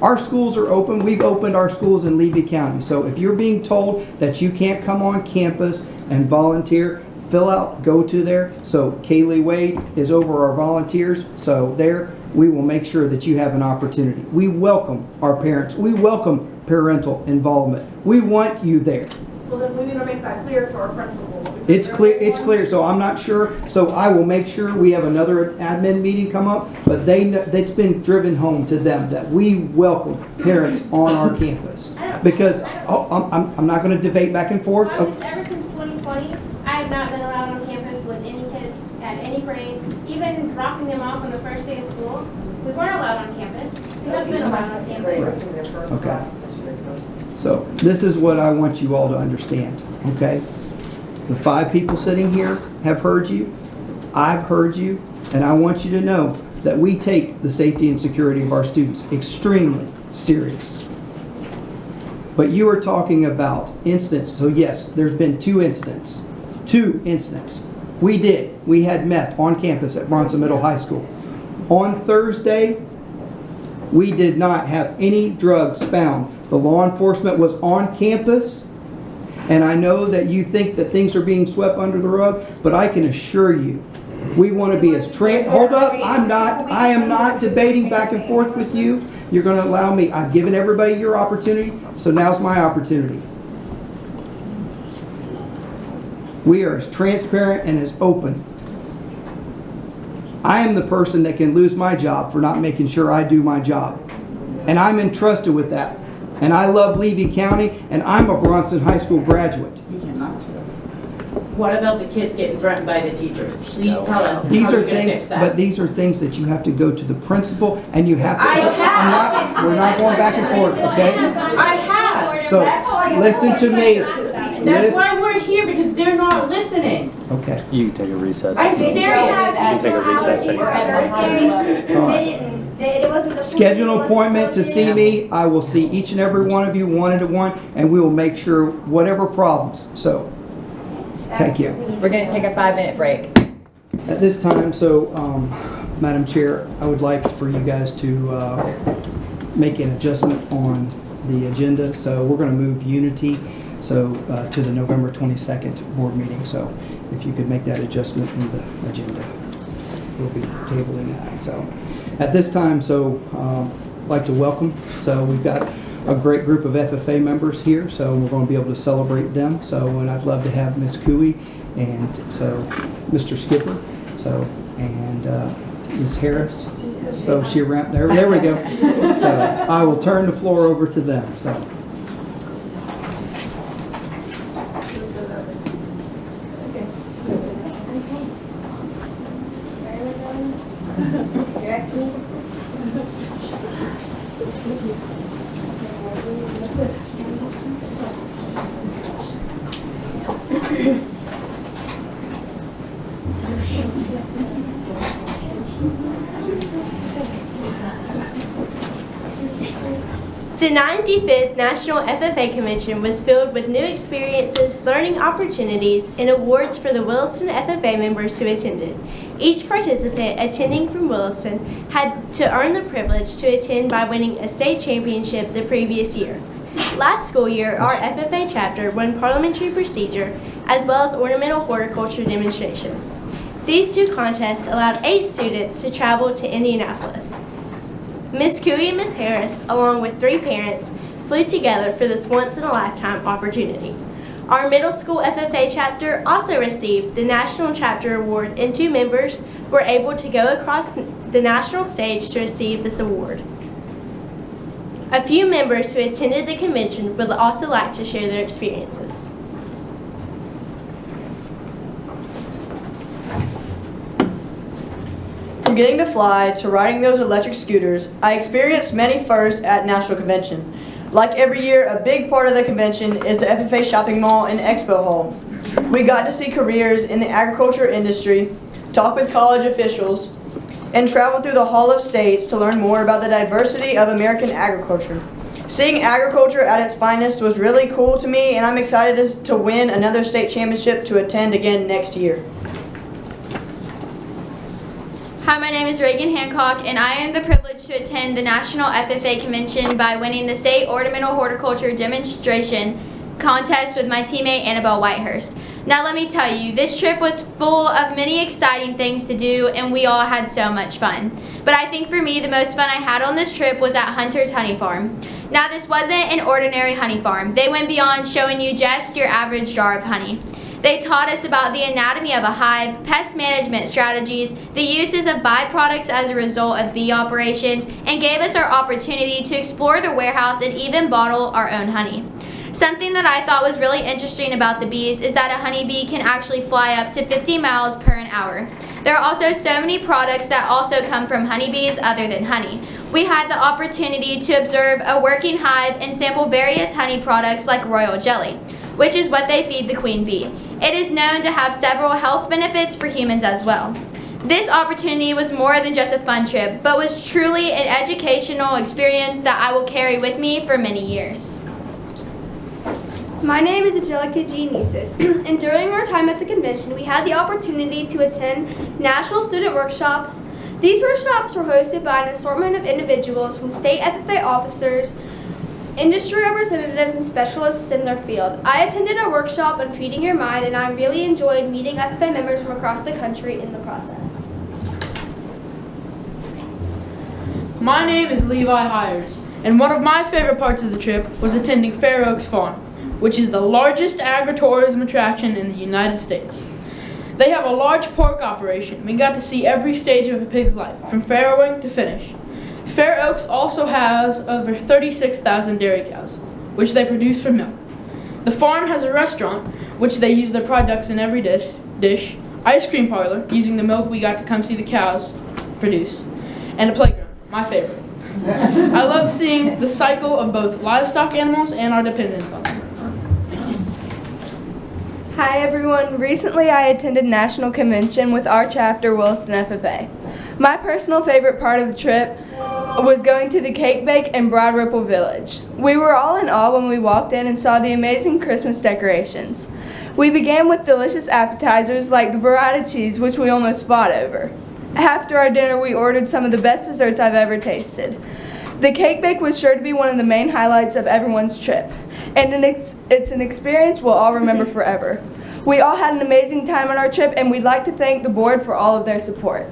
Our schools are open. We've opened our schools in Levy County. So if you're being told that you can't come on campus and volunteer, fill out, go to there. So Kaylee Wade is over our volunteers. So there, we will make sure that you have an opportunity. We welcome our parents. We welcome parental involvement. We want you there. Well, then we need to make that clear to our principal. It's clear, so I'm not sure, so I will make sure we have another admin meeting come up, but it's been driven home to them that we welcome parents on our campus. Because, I'm not gonna debate back and forth. Ever since 2020, I have not been allowed on campus with any kids at any grade, even dropping them off on the first day of school. We weren't allowed on campus. We haven't been allowed on campus. Okay. So, this is what I want you all to understand, okay? The 5 people sitting here have heard you, I've heard you, and I want you to know that we take the safety and security of our students extremely serious. But you are talking about incidents, so yes, there's been 2 incidents. 2 incidents. We had meth on campus at Bronson Middle High School. On Thursday, we did not have any drugs found. The law enforcement was on campus. And I know that you think that things are being swept under the rug, but I can assure you, we want to be as hold up, I am not debating back and forth with you. You're going to allow me, I've given everybody your opportunity, so now's my opportunity. We are as transparent and as open. I am the person that can lose my job for not making sure I do my job. And I'm entrusted with that. And I love Levy County, and I'm a Bronson High School graduate. What about the kids getting threatened by the teachers? Please tell us. These how are you're gonna things, fix that. but these are things that you have to go to the principal, and you have to. I have. We're not going back and forth, okay? I have. So, listen to me. That's why we're here, because they're not listening. Okay. You can take a recess. I'm serious. You can take a recess anytime. Schedule an appointment to see me. I will see each and every one of you one at a one, and we will make sure whatever problems. So, thank you. We're going to take a 5-minute break. At this time, Madam Chair, I would like for you guys to make an adjustment on the agenda. So we're going to move Unity to the November 22nd board meeting. So if you could make that adjustment in the agenda, we'll be tabling that. So at this time, I'd like to welcome. So we've got a great group of FFA members here, so we're going to be able to celebrate them. So, and I'd love to have Miss Cooey and Mr. Skipper, and Miss Harris. So she around there. There we go. So I will turn the floor over to them. So. The 95th National FFA Convention was filled with new experiences, learning opportunities, and awards for the Williston FFA members who attended. Each participant attending from Williston had to earn the privilege to attend by winning a state championship the previous year. Last school year, our FFA chapter won parliamentary procedure as well as ornamental horticulture demonstrations. These two contests allowed 8 students to travel to Indianapolis. Miss Cooey and Miss Harris, along with 3 parents, flew together for this once-in-a-lifetime opportunity. Our middle school FFA chapter also received the National Chapter Award, and 2 members were able to go across the national stage to receive this award. A few members who attended the convention would also like to share their experiences. From getting to fly to riding those electric scooters, I experienced many firsts at National Convention. Like every year, a big part of the convention is the FFA Shopping Mall and Expo Hall. We got to see careers in the agriculture industry, talk with college officials, and travel through the Hall of States to learn more about the diversity of American agriculture. Seeing agriculture at its finest was really cool to me, and I'm excited to win another state championship to attend again next year. Hi, my name is Reagan Hancock, and I am the privilege to attend the National FFA Convention by winning the State Ornamental Horticulture Demonstration Contest with my teammate Annabelle Whitehurst. Now let me tell you, this trip was full of many exciting things to do, and we all had so much fun. But I think for me, the most fun I had on this trip was at Hunter's Honey Farm. Now this wasn't an ordinary honey farm. They went beyond showing you just your average jar of honey. They taught us about the anatomy of a hive, pest management strategies, the uses of byproducts as a result of bee operations, and gave us our opportunity to explore the warehouse and even bottle our own honey. Something that I thought was really interesting about the bees is that a honeybee can actually fly up to 50 miles per hour. There are also so many products that also come from honeybees other than honey. We had the opportunity to observe a working hive and sample various honey products like royal jelly, which is what they feed the queen bee. It is known to have several health benefits for humans as well. This opportunity was more than just a fun trip, but was truly an educational experience that I will carry with me for many years. My name is Angelica G. Niesis, and during our time at the convention, we had the opportunity to attend national student workshops. These workshops were hosted by an assortment of individuals from state FFA officers, industry representatives, and specialists in their field. I attended a workshop on feeding your mind, and I really enjoyed meeting FFA members from across the country in the process. My name is Levi Hires, and one of my favorite parts of the trip was attending Fair Oaks Farm, which is the largest agritourism attraction in the United States. They have a large pork operation. We got to see every stage of a pig's life, from farrowing to finish. Fair Oaks also has over 36,000 dairy cows, which they produce for milk. The farm has a restaurant, which they use their products in every dish, ice cream parlor, using the milk we got to come see the cows produce, and a playground, my favorite. I love seeing the cycle of both livestock animals and our dependence on them. Hi everyone. Recently I attended National Convention with our chapter, Williston FFA. My personal favorite part of the trip was going to the Cake Bake in Broad Ripple Village. We were all in awe when we walked in and saw the amazing Christmas decorations. We began with delicious appetizers like the burrata cheese, which we almost fought over. After our dinner, we ordered some of the best desserts I've ever tasted. The Cake Bake was sure to be one of the main highlights of everyone's trip, and it's an experience we'll all remember forever. We all had an amazing time on our trip, and we'd like to thank the board for all of their support.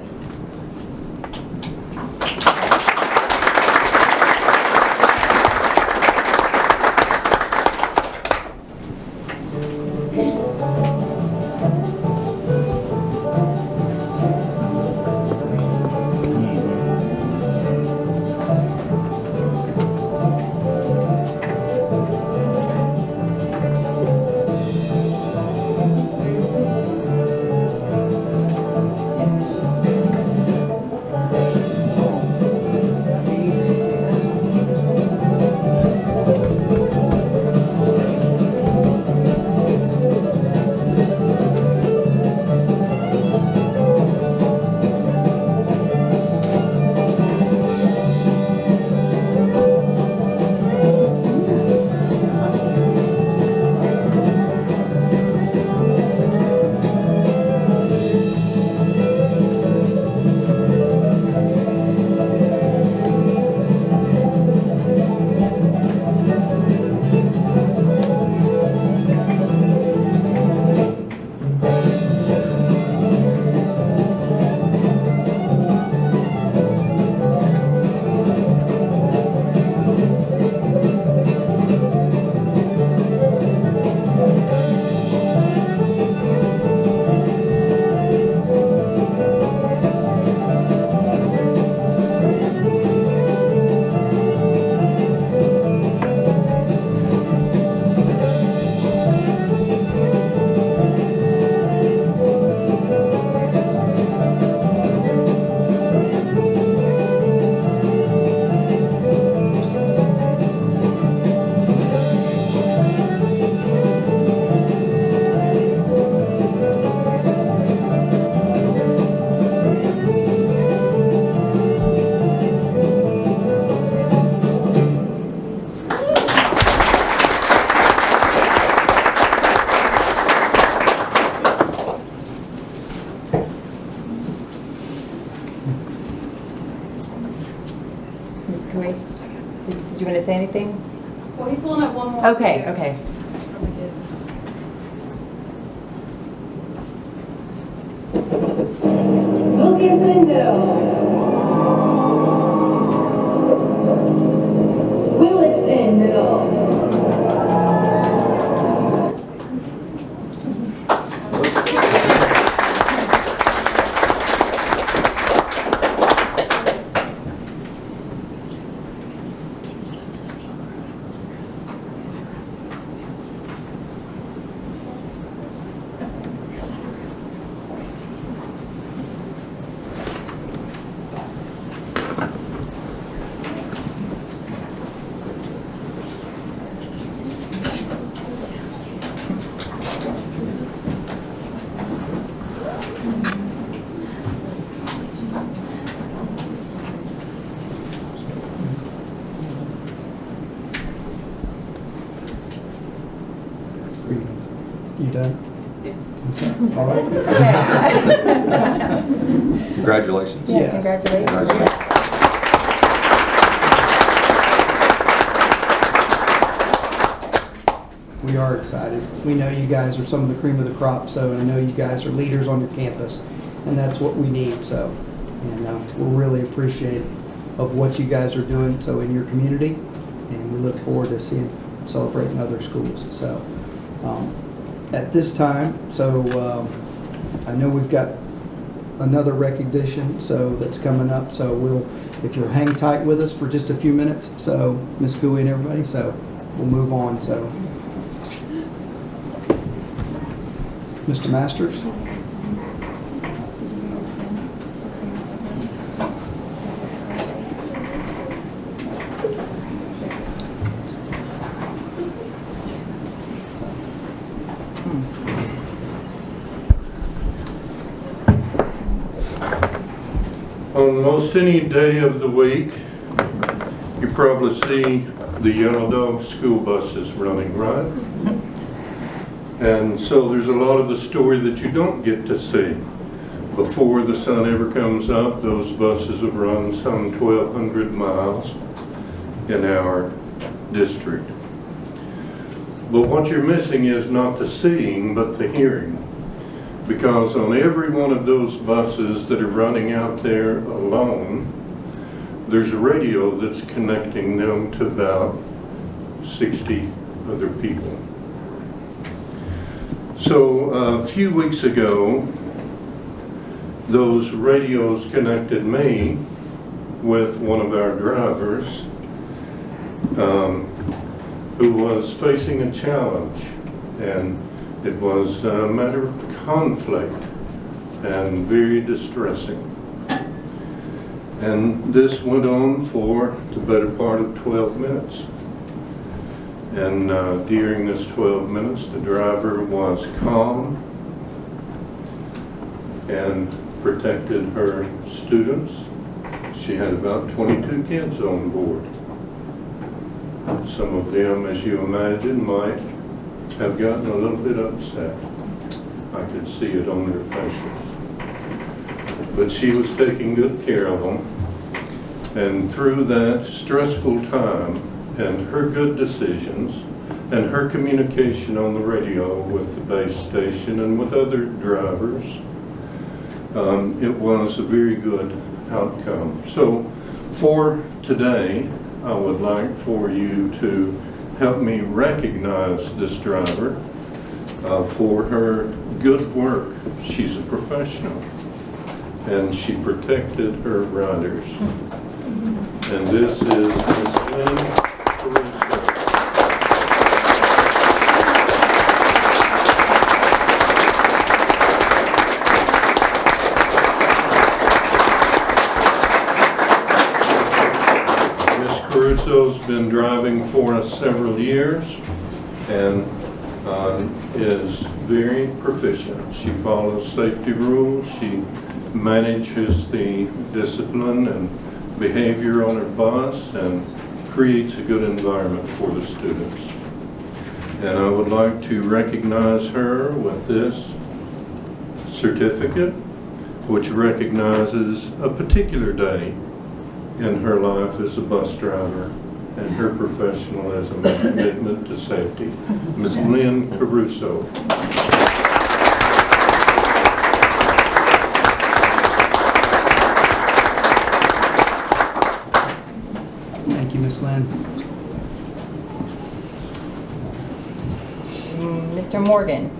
Did you want to say anything? Well, he's pulling up one more. Okay, okay. Wilkinsonville, Williston Middle, You done? Yes. Okay. All right. Congratulations. Yeah, congratulations. We are excited. We know you guys are some of the cream of the crop, so I know you guys are leaders on your campus, and that's what we need. So, and we're really appreciative of what you guys are doing so in your community, and we look forward to seeing celebrating other schools. So, at this time, I know we've got another recognition, so that's coming up. So we'll, if you'll hang tight with us for just a few minutes, so Ms. Cooley and everybody, so we'll move on. So, Mr. Masters. On most any day of the week, you probably see the Yellow Dog school buses running, right? And so there's a lot of the story that you don't get to see. Before the sun ever comes up, those buses have run some 1,200 miles in our district. But what you're missing is not the seeing, but the hearing. Because on every one of those buses that are running out there alone, there's a radio that's connecting them to about 60 other people. So a few weeks ago, those radios connected me with one of our drivers who was facing a challenge, and it was a matter of conflict and very distressing. And this went on for the better part of 12 minutes. And during this 12 minutes, the driver was calm and protected her students. She had about 22 kids on board. Some of them, as you imagine, might have gotten a little bit upset. I could see it on their faces. But she was taking good care of them. And through that stressful time and her good decisions and her communication on the radio with the base station and with other drivers, it was a very good outcome. So for today, I would like for you to help me recognize this driver for her good work. She's a professional, and she protected her riders. And this is Ms. Lynn Caruso. Caruso's been driving for us several years and is very proficient. She follows safety rules. She manages the discipline and behavior on her bus and creates a good environment for the students. And I would like to recognize her with this certificate, which recognizes a particular day in her life as a bus driver and her professionalism and commitment to safety. Ms. Lynn Caruso. Thank you, Ms. Lynn. Mr. Morgan.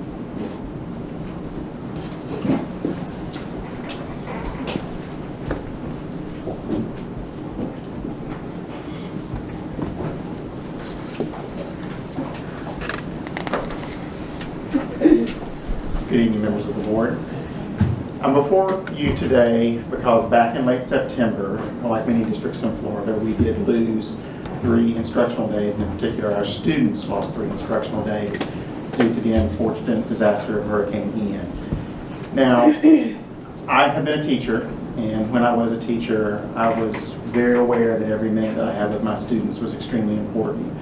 Good evening, members of the board. I'm before you today because back in late September, like many districts in Florida, we did lose 3 instructional days, and in particular our students lost 3 instructional days due to the unfortunate disaster of Hurricane Ian. Now, I have been a teacher, and when I was a teacher, I was very aware that every minute that I had with my students was extremely important.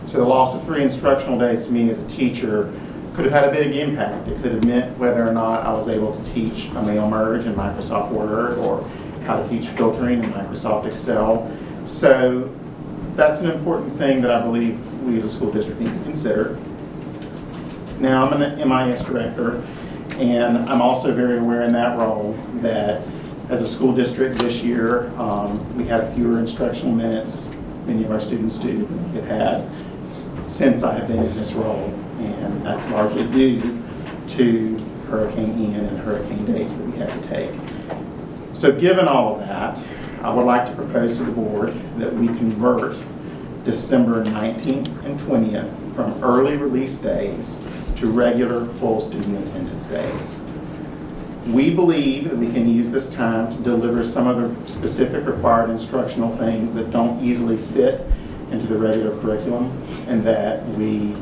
So the loss of 3 instructional days to me as a teacher could have had a big impact. It could have meant whether or not I was able to teach a mail merge in Microsoft Word or how to teach filtering in Microsoft Excel. So that's an important thing that I believe we as a school district need to consider. Now, I'm an MIS director, and I'm also very aware in that role that as a school district this year, we have fewer instructional minutes, many of our students do, have had since I have been in this role. And that's largely due to Hurricane Ian and Hurricane dates that we had to take. So given all of that, I would like to propose to the board that we convert December 19th and 20th from early release days to regular full student attendance days. We believe that we can use this time to deliver some of the specific required instructional things that don't easily fit into the regular curriculum, and that we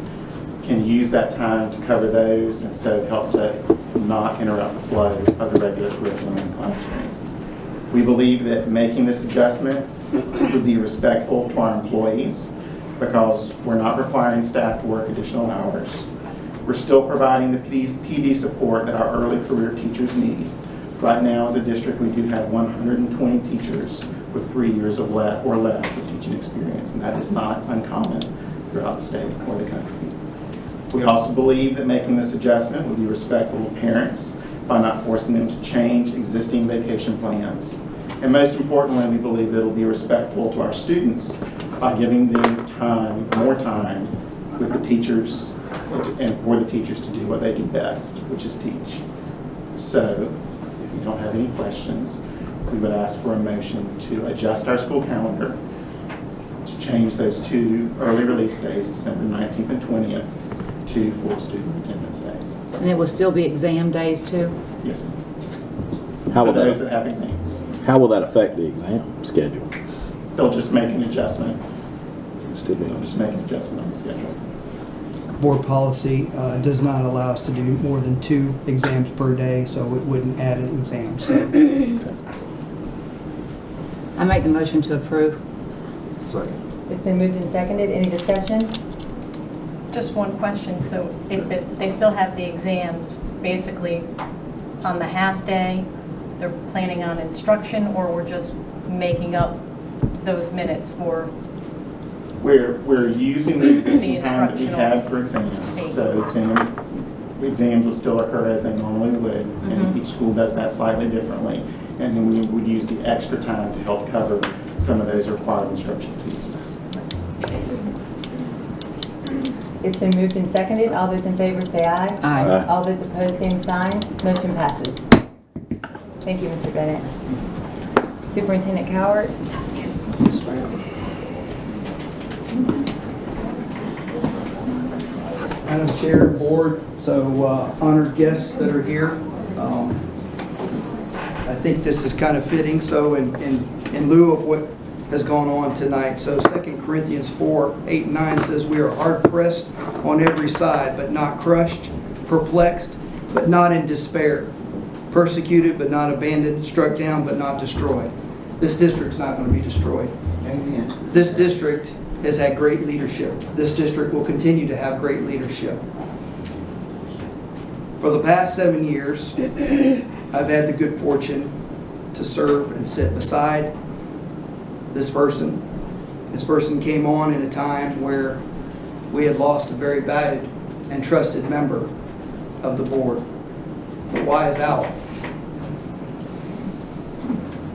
can use that time to cover those and so help to not interrupt the flow of the regular curriculum in the classroom. We believe that making this adjustment would be respectful to our employees because we're not requiring staff to work additional hours. We're still providing the PD support that our early career teachers need. Right now as a district we do have 120 teachers with 3 years or less of teaching experience, and that is not uncommon throughout the state or the country. We also believe that making this adjustment would be respectful to parents by not forcing them to change existing vacation plans. And most importantly, we believe it will be respectful to our students by giving them more time with the teachers and for the teachers to do what they do best, which is teach. So, if you don't have any questions, we would ask for a motion to adjust our school calendar to change those 2 early release days, December 19th and 20th, to full student attendance days. And it will still be exam days too? Yes, ma'am. How For will that- those that have exams. How will that affect the exam schedule? They'll just make an adjustment. Still be- They'll just make an adjustment on the schedule. Board policy does not allow us to do more than 2 exams per day, so it wouldn't add an exam. So I make the motion to approve. Second. It's been moved and seconded. Any discussion? Just one question. So if they still have the exams, basically on the half day, they're planning on instruction, or we're just making up those minutes for? We're using the existing The time that we instructional have for exams. state. So exams will still occur as they normally would, and each school does that slightly differently. And then we would use the extra time to help cover some of those required instruction pieces. It's been moved and seconded. All those in favor say aye. Aye. All those opposed, same sign. Motion passes. Thank you, Mr. Bennett. Superintendent Cowart. Yes, ma'am. Madam Chair, Board, so honored guests that are here. I think this is kind of fitting, so in lieu of what has gone on tonight. So 2 Corinthians 4:8-9 says, "We are hard pressed on every side, but not crushed, perplexed, but not in despair, persecuted, but not abandoned, struck down, but not destroyed." This district's not going to be destroyed. Amen. This district has had great leadership. This district will continue to have great leadership. For the past 7 years, I've had the good fortune to serve and sit beside this person. This person came on in a time where we had lost a very valued and trusted member of the board. The Y is out.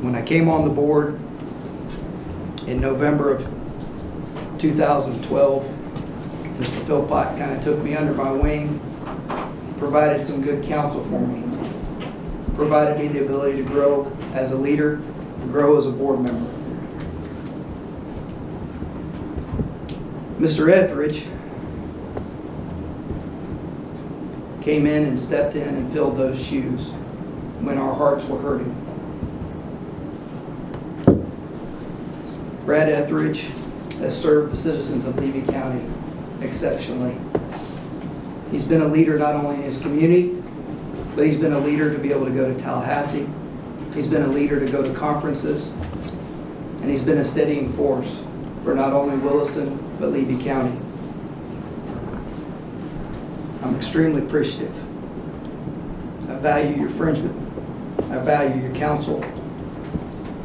When I came on the board in November of 2012, Mr. Philpott kind of took me under my wing, provided some good counsel for me, provided me the ability to grow as a leader, grow as a board member. Mr. Etheridge came in and stepped in and filled those shoes when our hearts were hurting. Brad Etheridge has served the citizens of Levy County exceptionally. He's been a leader not only in his community, but he's been a leader to be able to go to Tallahassee. He's been a leader to go to conferences, and he's been a steadying force for not only Williston, but Levy County. I'm extremely appreciative. I value your friendship. I value your counsel.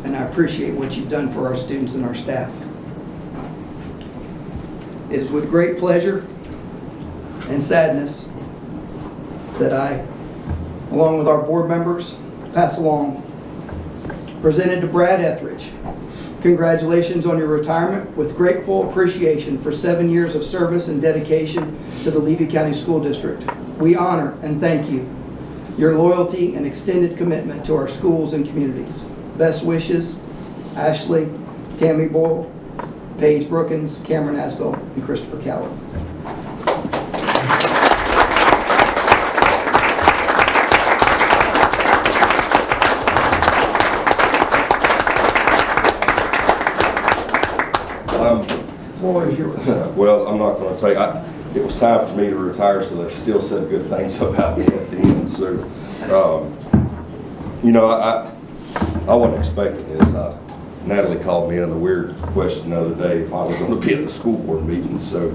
And I appreciate what you've done for our students and our staff. It is with great pleasure and sadness that I, along with our board members, pass along, presented to Brad Etheridge. Congratulations on your retirement with grateful appreciation for 7 years of service and dedication to the Levy County School District. We honor and thank you your loyalty and extended commitment to our schools and communities. Best wishes, Ashley, Tammy Boyle, Paige Brookins, Cameron Asbell, and Christopher Coward. Floor is yours. Well, I'm not going to take. It was time for me to retire, so they still said good things about me at the end. So, you know, I wasn't expecting this. Natalie called me in a weird question the other day if I was going to be at the school board meeting. So,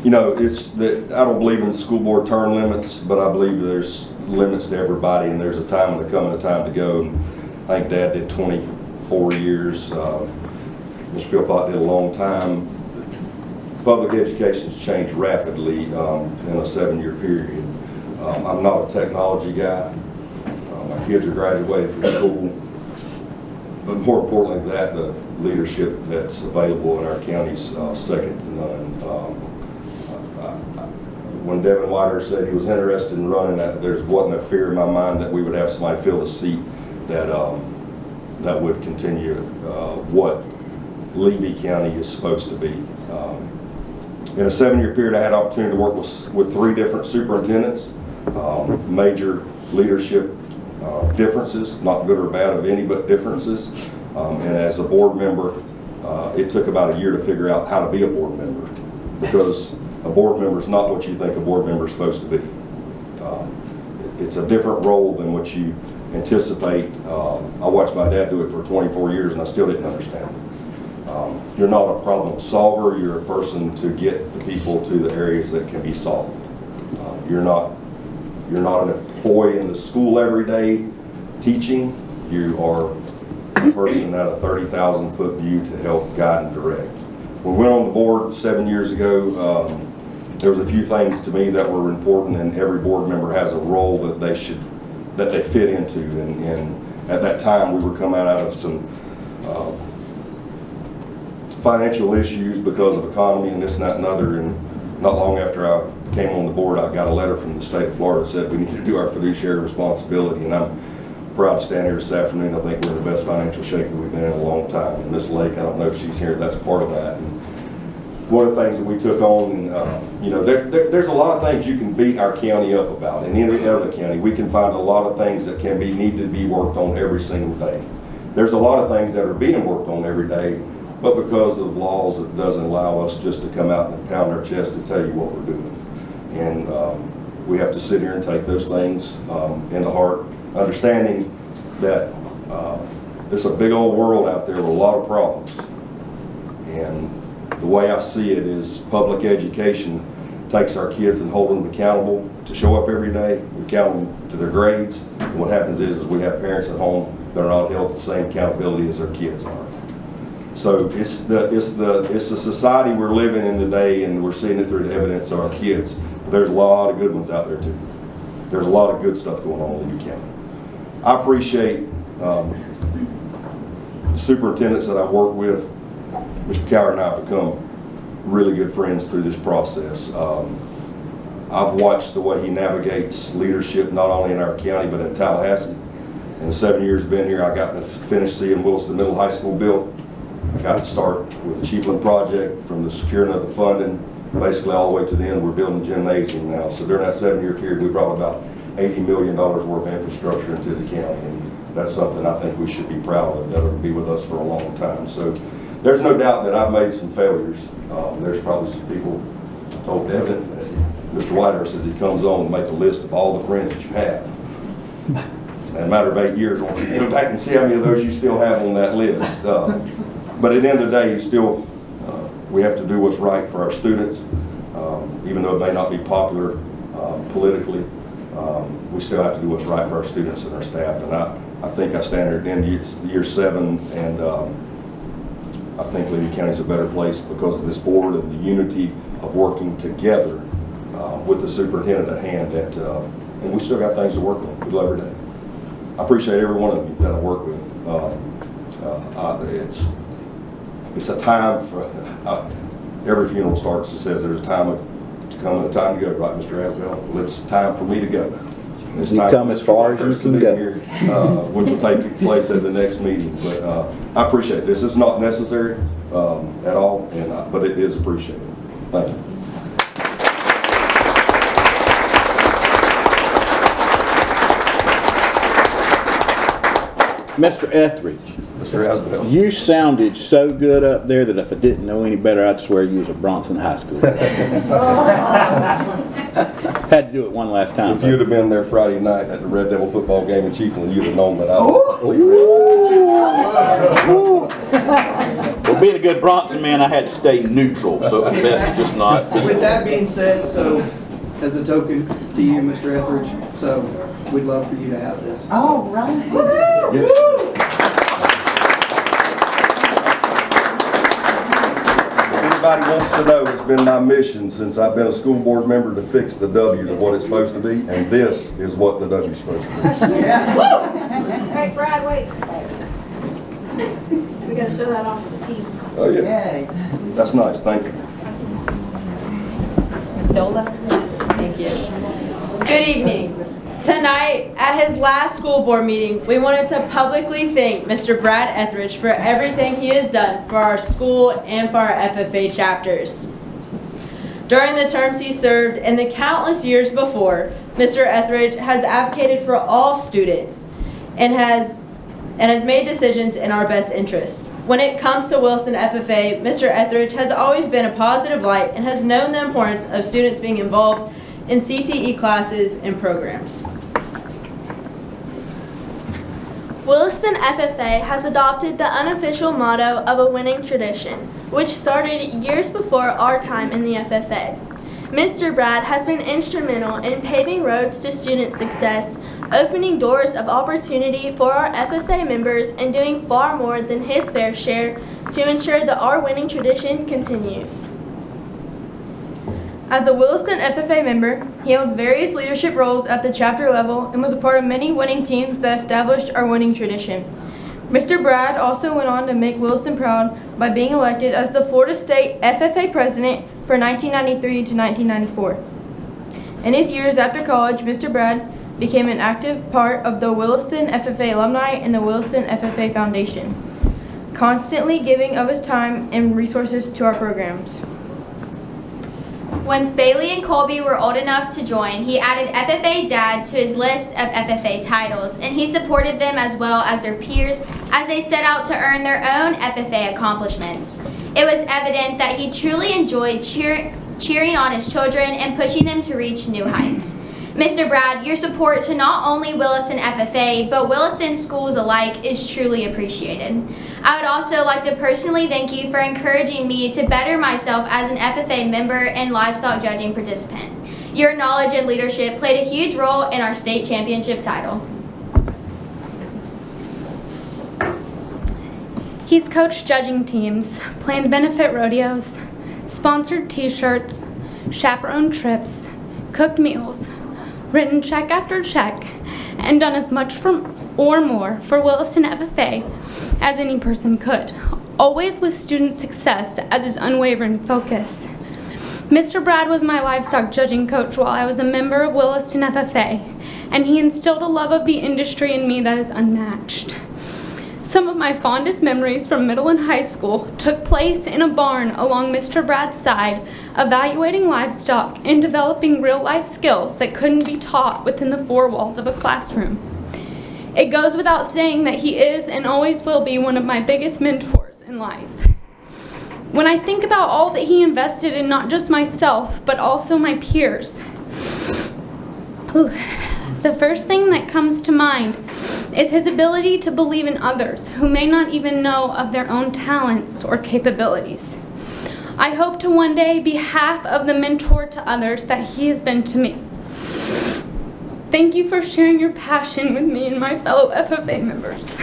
you know, it's that I don't believe in school board term limits, but I believe there's limits to everybody, and there's a time to come and a time to go. And I think Dad did 24 years. Mr. Philpott did a long time. Public education's changed rapidly in a 7-year period. I'm not a technology guy. My kids are graduated from school. But more importantly than that, the leadership that's available in our county's second to none. When Devin Whiter said he was interested in running, there wasn't a fear in my mind that we would have somebody fill the seat that would continue what Levy County is supposed to be. In a 7-year period, I had the opportunity to work with 3 different superintendents, major leadership differences, not good or bad of any, but differences. And as a board member, it took about a year to figure out how to be a board member, because a board member is not what you think a board member is supposed to be. It's a different role than what you anticipate. I watched my dad do it for 24 years and I still didn't understand it. You're not a problem solver, you're a person to get the people to the areas that can be solved. You're not an employee in the school every day teaching. You are a person at a 30,000 foot view to help guide and direct. When we went on the board 7 years ago, there was a few things to me that were important, and every board member has a role that they fit into. And at that time, we were coming out of some financial issues because of economy and this and that and other. And not long after I came on the board, I got a letter from the state of Florida that said we need to do our fiduciary responsibility. And I'm proud to stand here this afternoon. I think we're in the best financial shape that we've been in a long time. And Miss Lake, I don't know if she's here, that's part of that. And one of the things that we took on, and you know, there's a lot of things you can beat our county up about. And in any other county, we can find a lot of things that need to be worked on every single day. There's a lot of things that are being worked on every day, but because of laws, it doesn't allow us just to come out and pound our chest to tell you what we're doing. And we have to sit here and take those things into heart, understanding that it's a big old world out there with a lot of problems. And the way I see it is public education takes our kids and hold them accountable to show up every day. We count them to their grades. And what happens is we have parents at home that are not held to the same accountability as their kids are. So it's the society we're living in today, and we're seeing it through the evidence of our kids. But there's a lot of good ones out there too. There's a lot of good stuff going on in Levy County. I appreciate the superintendents that I've worked with. Mr. Coward and I have become really good friends through this process. I've watched the way he navigates leadership not only in our county but in Tallahassee. In the 7 years I've been here, I got to finish seeing Williston Middle High School built. I got to start with the Chiefland project, from the securing of the funding, basically all the way to the end. We're building a gymnasium now. So during that 7-year period, we brought about $80 million worth of infrastructure into the county, and that's something I think we should be proud of. That'll be with us for a long time. So there's no doubt that I've made some failures. There's probably some people, I told Devin, Mr. Whiter says he comes on and make a list of all the friends that you have. In a matter of 8 years, I want you to go back and see how many of those you still have on that list. But at the end of the day, we have to do what's right for our students. Even though it may not be popular politically, we still have to do what's right for our students and our staff. And I think I stand here at the end of year 7, and I think Levy County is a better place because of this board and the unity of working together with the superintendent at hand. And we still got things to work on. We love every day. I appreciate every one of you that I work with. It's a time for, every funeral starts, it says there's a time to come and a time to go, right, Mr. Asbell? Well, it's time for me to go. It's You time come for as far as Mr. you Whitehurst can to be go. here, which will take place at the next meeting. But I appreciate it. This is not necessary at all, but it is appreciated. Thank you. Mr. Etheridge. Mr. Asbell. You sounded so good up there that if I didn't know any better, I'd swear you was at Bronson High School. Had to do it one last time. If you'd have been there Friday night at the Red Devil football game in Chiefland, you'd have known that I was. Well, being a good Bronson man, I had to stay neutral, so it was best to just not be. With that being said, so as a token to you, Mr. Etheridge, so we'd love for you to have this. All right. Yes. If anybody wants to know, it's been my mission since I've been a school board member to fix the W to what it's supposed to be, and this is what the W's supposed to be. Hey, Brad, wait. We gotta show that off to the team. Oh, yeah. That's nice. Thank you. Ms. Dola? Thank you. Good evening. Tonight, at his last school board meeting, we wanted to publicly thank Mr. Brad Etheridge for everything he has done for our school and for our FFA chapters. During the terms he served and the countless years before, Mr. Etheridge has advocated for all students and has made decisions in our best interest. When it comes to Williston FFA, Mr. Etheridge has always been a positive light and has known the importance of students being involved in CTE classes and programs. Williston FFA has adopted the unofficial motto of a winning tradition, which started years before our time in the FFA. Mr. Brad has been instrumental in paving roads to student success, opening doors of opportunity for our FFA members, and doing far more than his fair share to ensure that our winning tradition continues. As a Williston FFA member, he held various leadership roles at the chapter level and was a part of many winning teams that established our winning tradition. Mr. Brad also went on to make Williston proud by being elected as the Florida State FFA president for 1993 to 1994. In his years after college, Mr. Brad became an active part of the Williston FFA alumni and the Williston FFA Foundation, constantly giving of his time and resources to our programs. Once Bailey and Colby were old enough to join, he added FFA Dad to his list of FFA titles, and he supported them as well as their peers as they set out to earn their own FFA accomplishments. It was evident that he truly enjoyed cheering on his children and pushing them to reach new heights. Mr. Brad, your support to not only Williston FFA, but Williston schools alike is truly appreciated. I would also like to personally thank you for encouraging me to better myself as an FFA member and livestock judging participant. Your knowledge and leadership played a huge role in our state championship title. He's coached judging teams, planned benefit rodeos, sponsored t-shirts, chaperoned trips, cooked meals, written check after check, and done as much or more for Williston FFA as any person could, always with student success as his unwavering focus. Mr. Brad was my livestock judging coach while I was a member of Williston FFA, and he instilled a love of the industry in me that is unmatched. Some of my fondest memories from middle and high school took place in a barn along Mr. Brad's side, evaluating livestock and developing real-life skills that couldn't be taught within the four walls of a classroom. It goes without saying that he is and always will be one of my biggest mentors in life. When I think about all that he invested in not just myself, but also my peers, the first thing that comes to mind is his ability to believe in others who may not even know of their own talents or capabilities. I hope to one day be half of the mentor to others that he has been to me. Thank you for sharing your passion with me and my fellow FFA members.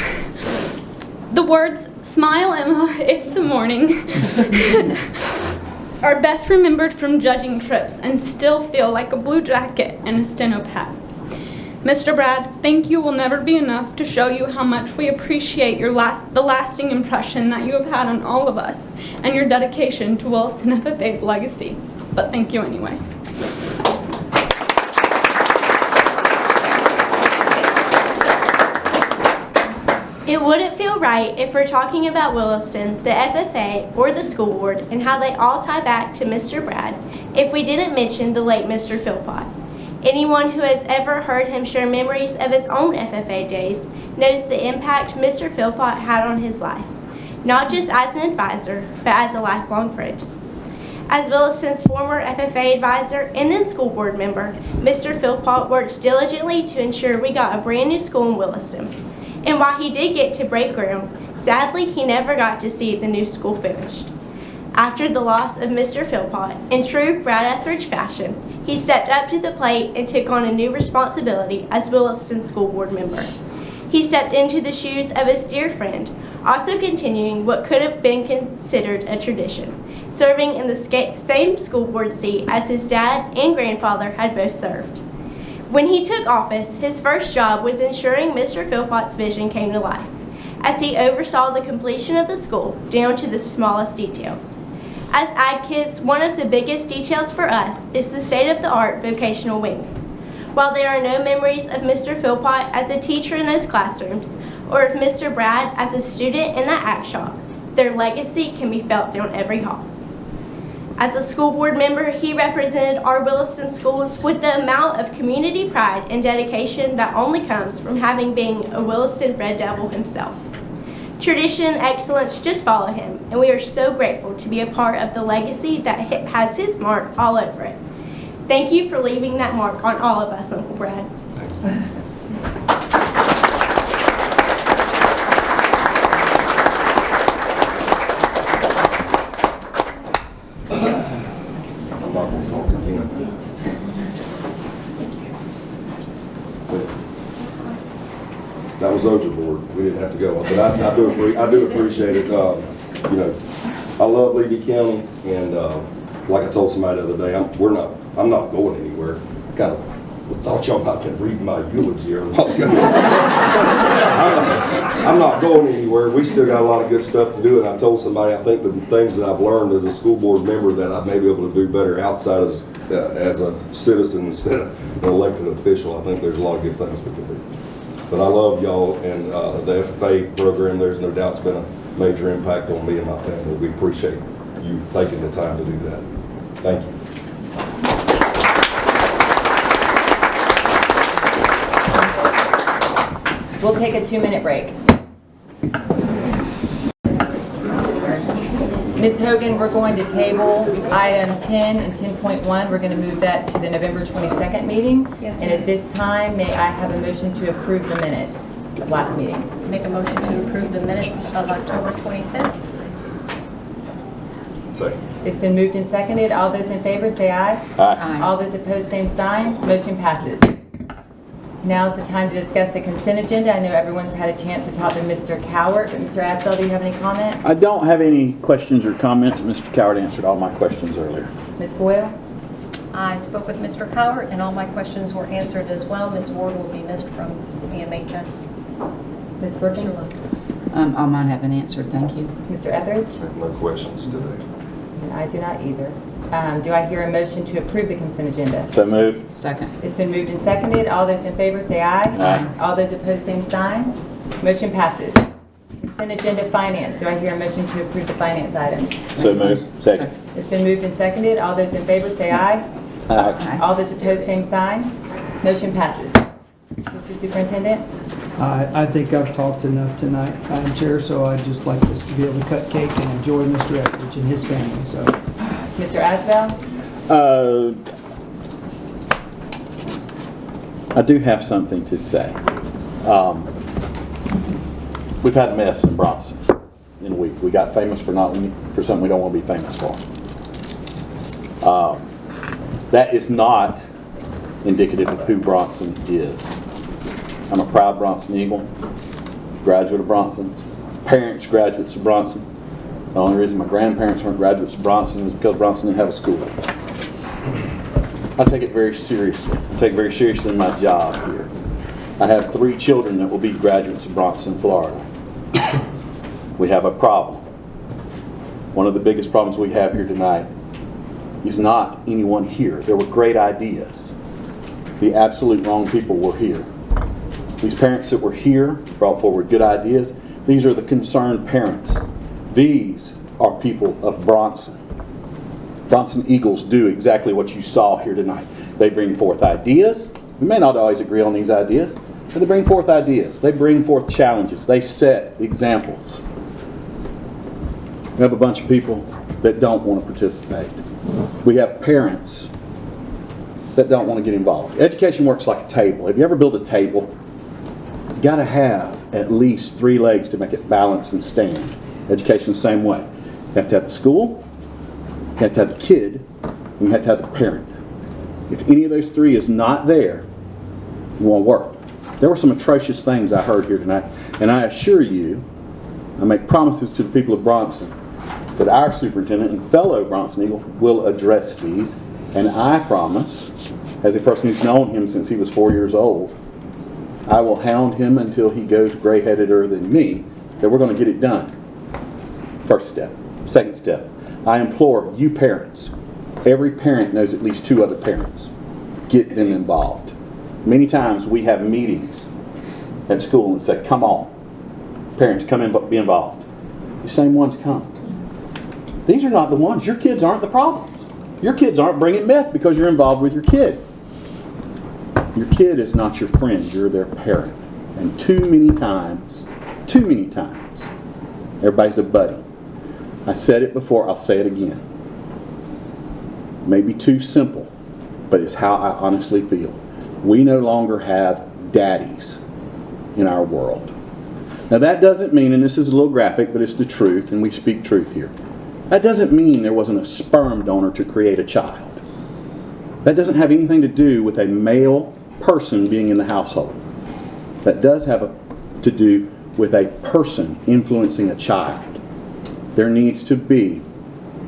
The words, "Smile, Emma, it's the morning," are best remembered from judging trips and still feel like a blue jacket and a steno pad. Mr. Brad, thank you will never be enough to show you how much we appreciate the lasting impression that you have had on all of us and your dedication to Williston FFA's legacy. But thank you anyway. It wouldn't feel right if we're talking about Williston, the FFA, or the school board, and how they all tie back to Mr. Brad, if we didn't mention the late Mr. Philpott. Anyone who has ever heard him share memories of his own FFA days knows the impact Mr. Philpott had on his life, not just as an advisor, but as a lifelong friend. As Williston's former FFA advisor and then school board member, Mr. Philpott worked diligently to ensure we got a brand new school in Williston. And while he did get to break ground, sadly he never got to see the new school finished. After the loss of Mr. Philpott, in true Brad Etheridge fashion, he stepped up to the plate and took on a new responsibility as Williston school board member. He stepped into the shoes of his dear friend, also continuing what could have been considered a tradition, serving in the same school board seat as his dad and grandfather had both served. When he took office, his first job was ensuring Mr. Philpott's vision came to life, as he oversaw the completion of the school down to the smallest details. As Ag Kids, one of the biggest details for us is the state-of-the-art vocational wing. While there are no memories of Mr. Philpott as a teacher in those classrooms, or of Mr. Brad as a student in that ag shop, their legacy can be felt down every hall. As a school board member, he represented our Williston schools with the amount of community pride and dedication that only comes from having been a Williston Red Devil himself. Tradition and excellence just follow him, and we are so grateful to be a part of the legacy that has his mark all over it. Thank you for leaving that mark on all of us, Uncle Brad. I'm not going to talk again. That was overboard. We didn't have to go on, but I do appreciate it. You know, I love Levy County, and like I told somebody the other day, I'm not going anywhere. Kind of thought y'all might have read my eulogy here a while ago. I'm not going anywhere. We still got a lot of good stuff to do, and I told somebody I think the things that I've learned as a school board member that I may be able to do better outside as a citizen instead of an elected official. I think there's a lot of good things we can do. But I love y'all and the FFA program. There's no doubt it's been a major impact on me and my family. We appreciate you taking the time to do that. Thank you. We'll take a 2-minute break. Ms. Hogan, we're going to table item 10 and 10.1. We're going to move that to the November 22nd meeting. Yes, and at this time, may I have a motion to approve the minutes of last meeting? Make a motion to approve the minutes of October 25th. Second. It's been moved and seconded. All those in favor say aye. Aye. All those opposed, same sign. Motion passes. Now is the time to discuss the consent agenda. I know everyone's had a chance to talk to Mr. Cowart. Mr. Asbell, do you have any comments? I don't have any questions or comments. Mr. Coward answered all my questions earlier. Ms. Boyle? I spoke with Mr. Cowart, and all my questions were answered as well. Ms. Ward will be missed from CMHS. Ms. Brookins? All mine have been answered, thank you. Mr. Etheridge? No questions today. I do not either. Do I hear a motion to approve the consent agenda? So moved. Second. It's been moved and seconded. All those in favor say aye. Aye. All those opposed, same sign. Motion passes. Consent agenda finance. Do I hear a motion to approve the finance items? So moved. Second. It's been moved and seconded. All those in favor say aye. Aye. All those opposed, same sign. Motion passes. Mr. Superintendent? I think I've talked enough tonight, Madam Chair, so I'd just like us to be able to cut cake and enjoy Mr. Etheridge and his family, so. Mr. Asbell? I do have something to say. We've had a mess in Bronson in a week. We got famous for something we don't want to be famous for. That is not indicative of who Bronson is. I'm a proud Bronson Eagle, graduate of Bronson, parents graduates of Bronson. The only reason my grandparents weren't graduates of Bronson is because Bronson didn't have a school. I take it very seriously. I take very seriously my job here. I have 3 children that will be graduates of Bronson, Florida. We have a problem. One of the biggest problems we have here tonight is not anyone here. There were great ideas. The absolute wrong people were here. These parents that were here brought forward good ideas. These are the concerned parents. These are people of Bronson. Bronson Eagles do exactly what you saw here tonight. They bring forth ideas. We may not always agree on these ideas, but they bring forth ideas. They bring forth challenges. They set examples. We have a bunch of people that don't want to participate. We have parents that don't want to get involved. Education works like a table. Have you ever built a table? You got to have at least 3 legs to make it balance and stand. Education the same way. You have to have the school, you have to have the kid, and you have to have the parent. If any of those 3 is not there, it won't work. There were some atrocious things I heard here tonight, and I assure you, I make promises to the people of Bronson that our superintendent and fellow Bronson Eagle will address these, and I promise, as a person who's known him since he was 4 years old, I will hound him until he goes gray-headeder than me, that we're going to get it done. First step. Second step, I implore you parents, every parent knows at least 2 other parents. Get them involved. Many times we have meetings at school and say, come on, parents, come in, be involved. The same ones come. These are not the ones. Your kids aren't the problems. Your kids aren't bringing meth because you're involved with your kid. Your kid is not your friend. You're their parent. And too many times, everybody's a buddy. I said it before, I'll say it again. Maybe too simple, but it's how I honestly feel. We no longer have daddies in our world. Now that doesn't mean, and this is a little graphic, but it's the truth, and we speak truth here. That doesn't mean there wasn't a sperm donor to create a child. That doesn't have anything to do with a male person being in the household. That does have to do with a person influencing a child. There needs to be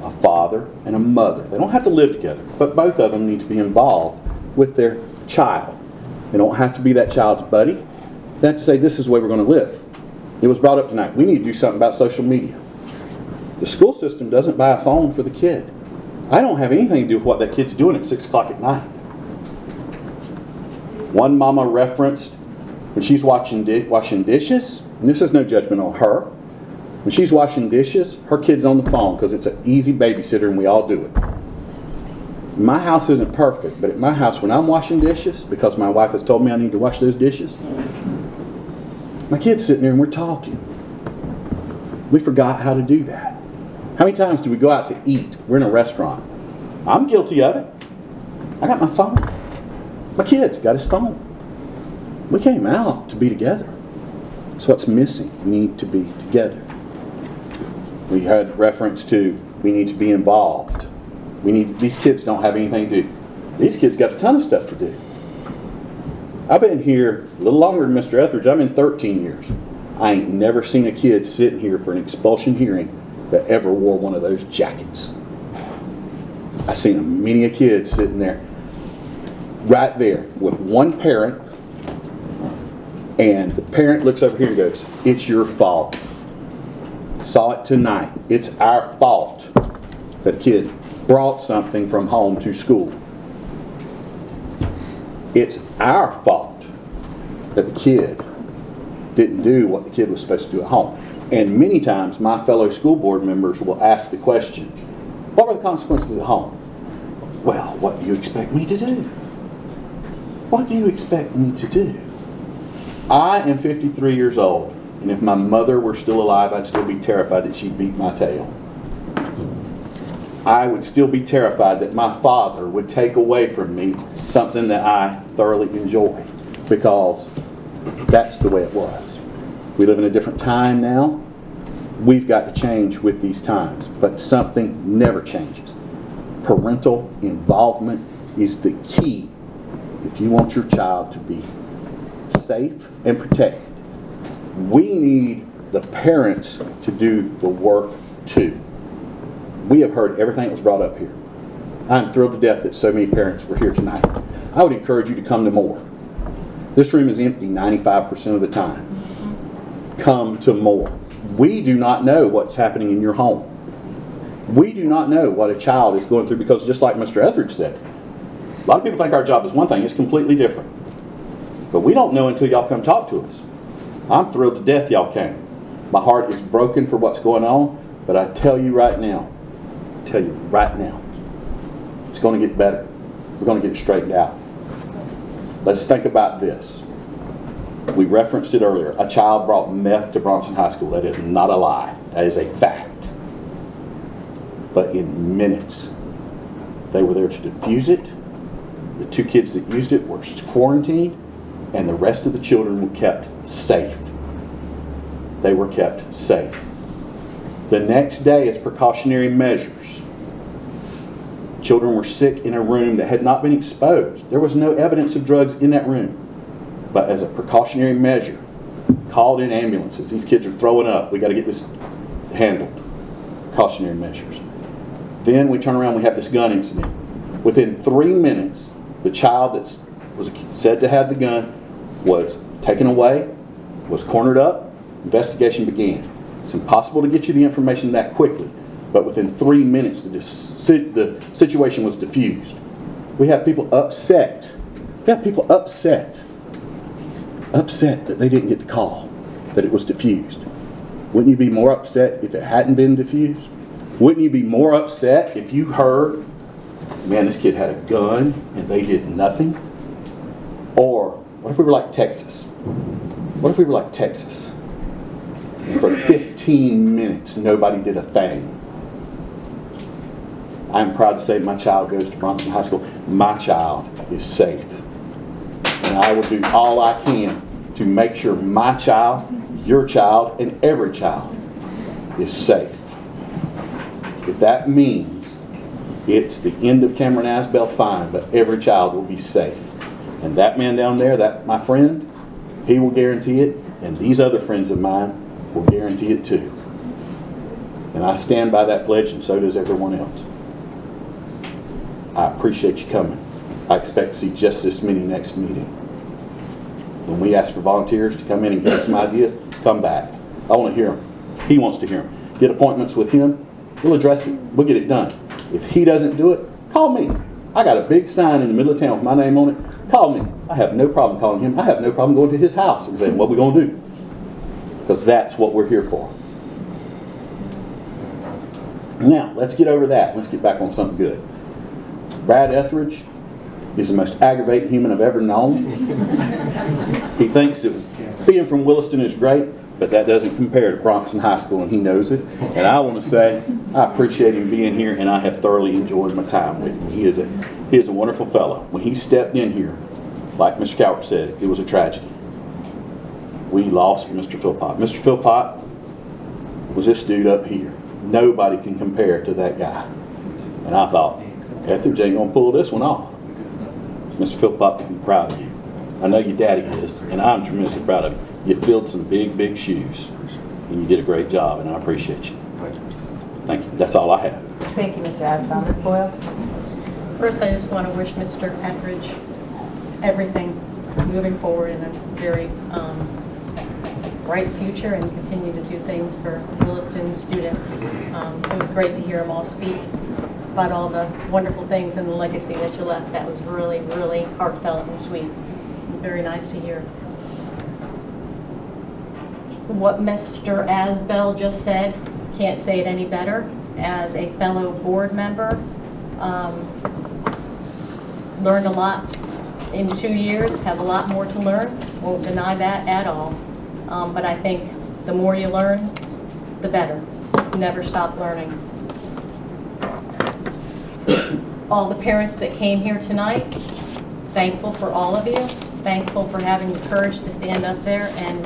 a father and a mother. They don't have to live together, but both of them need to be involved with their child. They don't have to be that child's buddy. They have to say, this is the way we're going to live. It was brought up tonight. We need to do something about social media. The school system doesn't buy a phone for the kid. I don't have anything to do with what that kid's doing at 6 o'clock at night. One mama referenced when she's washing dishes, and this is no judgment on her. When she's washing dishes, her kid's on the phone because it's an easy babysitter and we all do it. My house isn't perfect, but at my house when I'm washing dishes, because my wife has told me I need to wash those dishes, my kid's sitting there and we're talking. We forgot how to do that. How many times do we go out to eat? We're in a restaurant. I'm guilty of it. I got my phone. My kid's got his phone. We came out to be together. So what's missing? We need to be together. We had reference to we need to be involved. These kids don't have anything to do. These kids got a ton of stuff to do. I've been here a little longer than Mr. Etheridge. I'm in 13 years. I ain't never seen a kid sitting here for an expulsion hearing that ever wore one of those jackets. I've seen many a kid sitting there, right there, with one parent, and the parent looks over here and goes, it's your fault. Saw it tonight. It's our fault that a kid brought something from home to school. It's our fault that the kid didn't do what the kid was supposed to do at home. And many times my fellow school board members will ask the question, what were the consequences at home? Well, what do you expect me to do? What do you expect me to do? I am 53 years old, and if my mother were still alive, I'd still be terrified that she'd beat my tail. I would still be terrified that my father would take away from me something that I thoroughly enjoy, because that's the way it was. We live in a different time now. We've got to change with these times, but something never changes. Parental involvement is the key if you want your child to be safe and protected. We need the parents to do the work too. We have heard everything that was brought up here. I'm thrilled to death that so many parents were here tonight. I would encourage you to come to more. This room is empty 95% of the time. Come to more. We do not know what's happening in your home. We do not know what a child is going through, because just like Mr. Etheridge said, a lot of people think our job is one thing. It's completely different. But we don't know until y'all come talk to us. I'm thrilled to death y'all came. My heart is broken for what's going on, but I tell you right now, it's going to get better. We're going to get it straightened out. Let's think about this. We referenced it earlier. A child brought meth to Bronson High School. That is not a lie. That is a fact. But in minutes, they were there to defuse it. The 2 kids that used it were quarantined, and the rest of the children were kept safe. They were kept safe. The next day, as precautionary measures, children were sick in a room that had not been exposed. There was no evidence of drugs in that room. But as a precautionary measure, called in ambulances. These kids are throwing up. We got to get this handled. Precautionary measures. Then we turn around, we have this gun incident. Within 3 minutes, the child that was said to have the gun was taken away, was cornered up, investigation began. It's impossible to get you the information that quickly, but within 3 minutes, the situation was diffused. We have people upset. That they didn't get the call, that it was diffused. Wouldn't you be more upset if it hadn't been diffused? Wouldn't you be more upset if you heard, man, this kid had a gun and they did nothing? Or what if we were like Texas? For 15 minutes, nobody did a thing. I'm proud to say my child goes to Bronson High School. My child is safe. And I will do all I can to make sure my child, your child, and every child is safe. If that means it's the end of Cameron Asbell, fine, but every child will be safe. And that man down there, that my friend, he will guarantee it, and these other friends of mine will guarantee it too. And I stand by that pledge, and so does everyone else. I appreciate you coming. I expect to see just this many next meeting. When we ask for volunteers to come in and give us some ideas, come back. I want to hear them. He wants to hear them. Get appointments with him. We'll address it. We'll get it done. If he doesn't do it, call me. I got a big sign in the middle of town with my name on it. Call me. I have no problem calling him. I have no problem going to his house and saying, what are we going to do? Because that's what we're here for. Now, let's get over that. Let's get back on something good. Brad Etheridge is the most aggravating human I've ever known. He thinks that being from Williston is great, but that doesn't compare to Bronson High School, and he knows it. And I want to say, I appreciate him being here, and I have thoroughly enjoyed my time with him. He is a wonderful fellow. When he stepped in here, like Mr. Cowart said, it was a tragedy. We lost Mr. Philpott. Mr. Philpott was this dude up here. Nobody can compare to that guy. And I thought, Etheridge ain't going to pull this one off. Mr. Philpott would be proud of you. I know your daddy is, and I'm tremendously proud of you. You filled some big, big shoes, and you did a great job, and I appreciate you. Thank you. That's all I have. Thank you, Mr. Asbell. Ms. Boyle? First, I just want to wish Mr. Etheridge everything moving forward in a very bright future and continue to do things for Williston students. It was great to hear them all speak about all the wonderful things and the legacy that you left. That was really, really heartfelt and sweet. Very nice to hear. What Mr. Asbell just said, can't say it any better. As a fellow board member, learned a lot in 2 years, have a lot more to learn. Won't deny that at all. But I think the more you learn, the better. Never stop learning. All the parents that came here tonight, thankful for all of you. Thankful for having the courage to stand up there and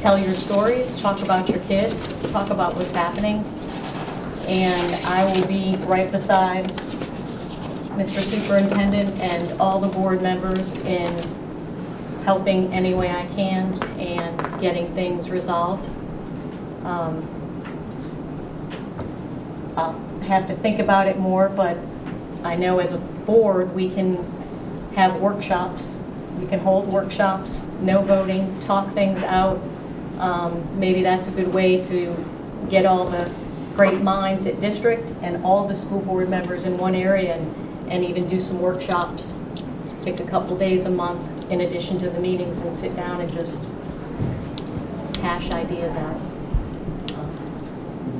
tell your stories, talk about your kids, talk about what's happening. And I will be right beside Mr. Superintendent and all the board members in helping any way I can and getting things resolved. I'll have to think about it more, but I know as a board we can have workshops. We can hold workshops, no voting, talk things out. Maybe that's a good way to get all the great minds at district and all the school board members in one area and even do some workshops. Pick a couple days a month in addition to the meetings, and sit down and just hash ideas out.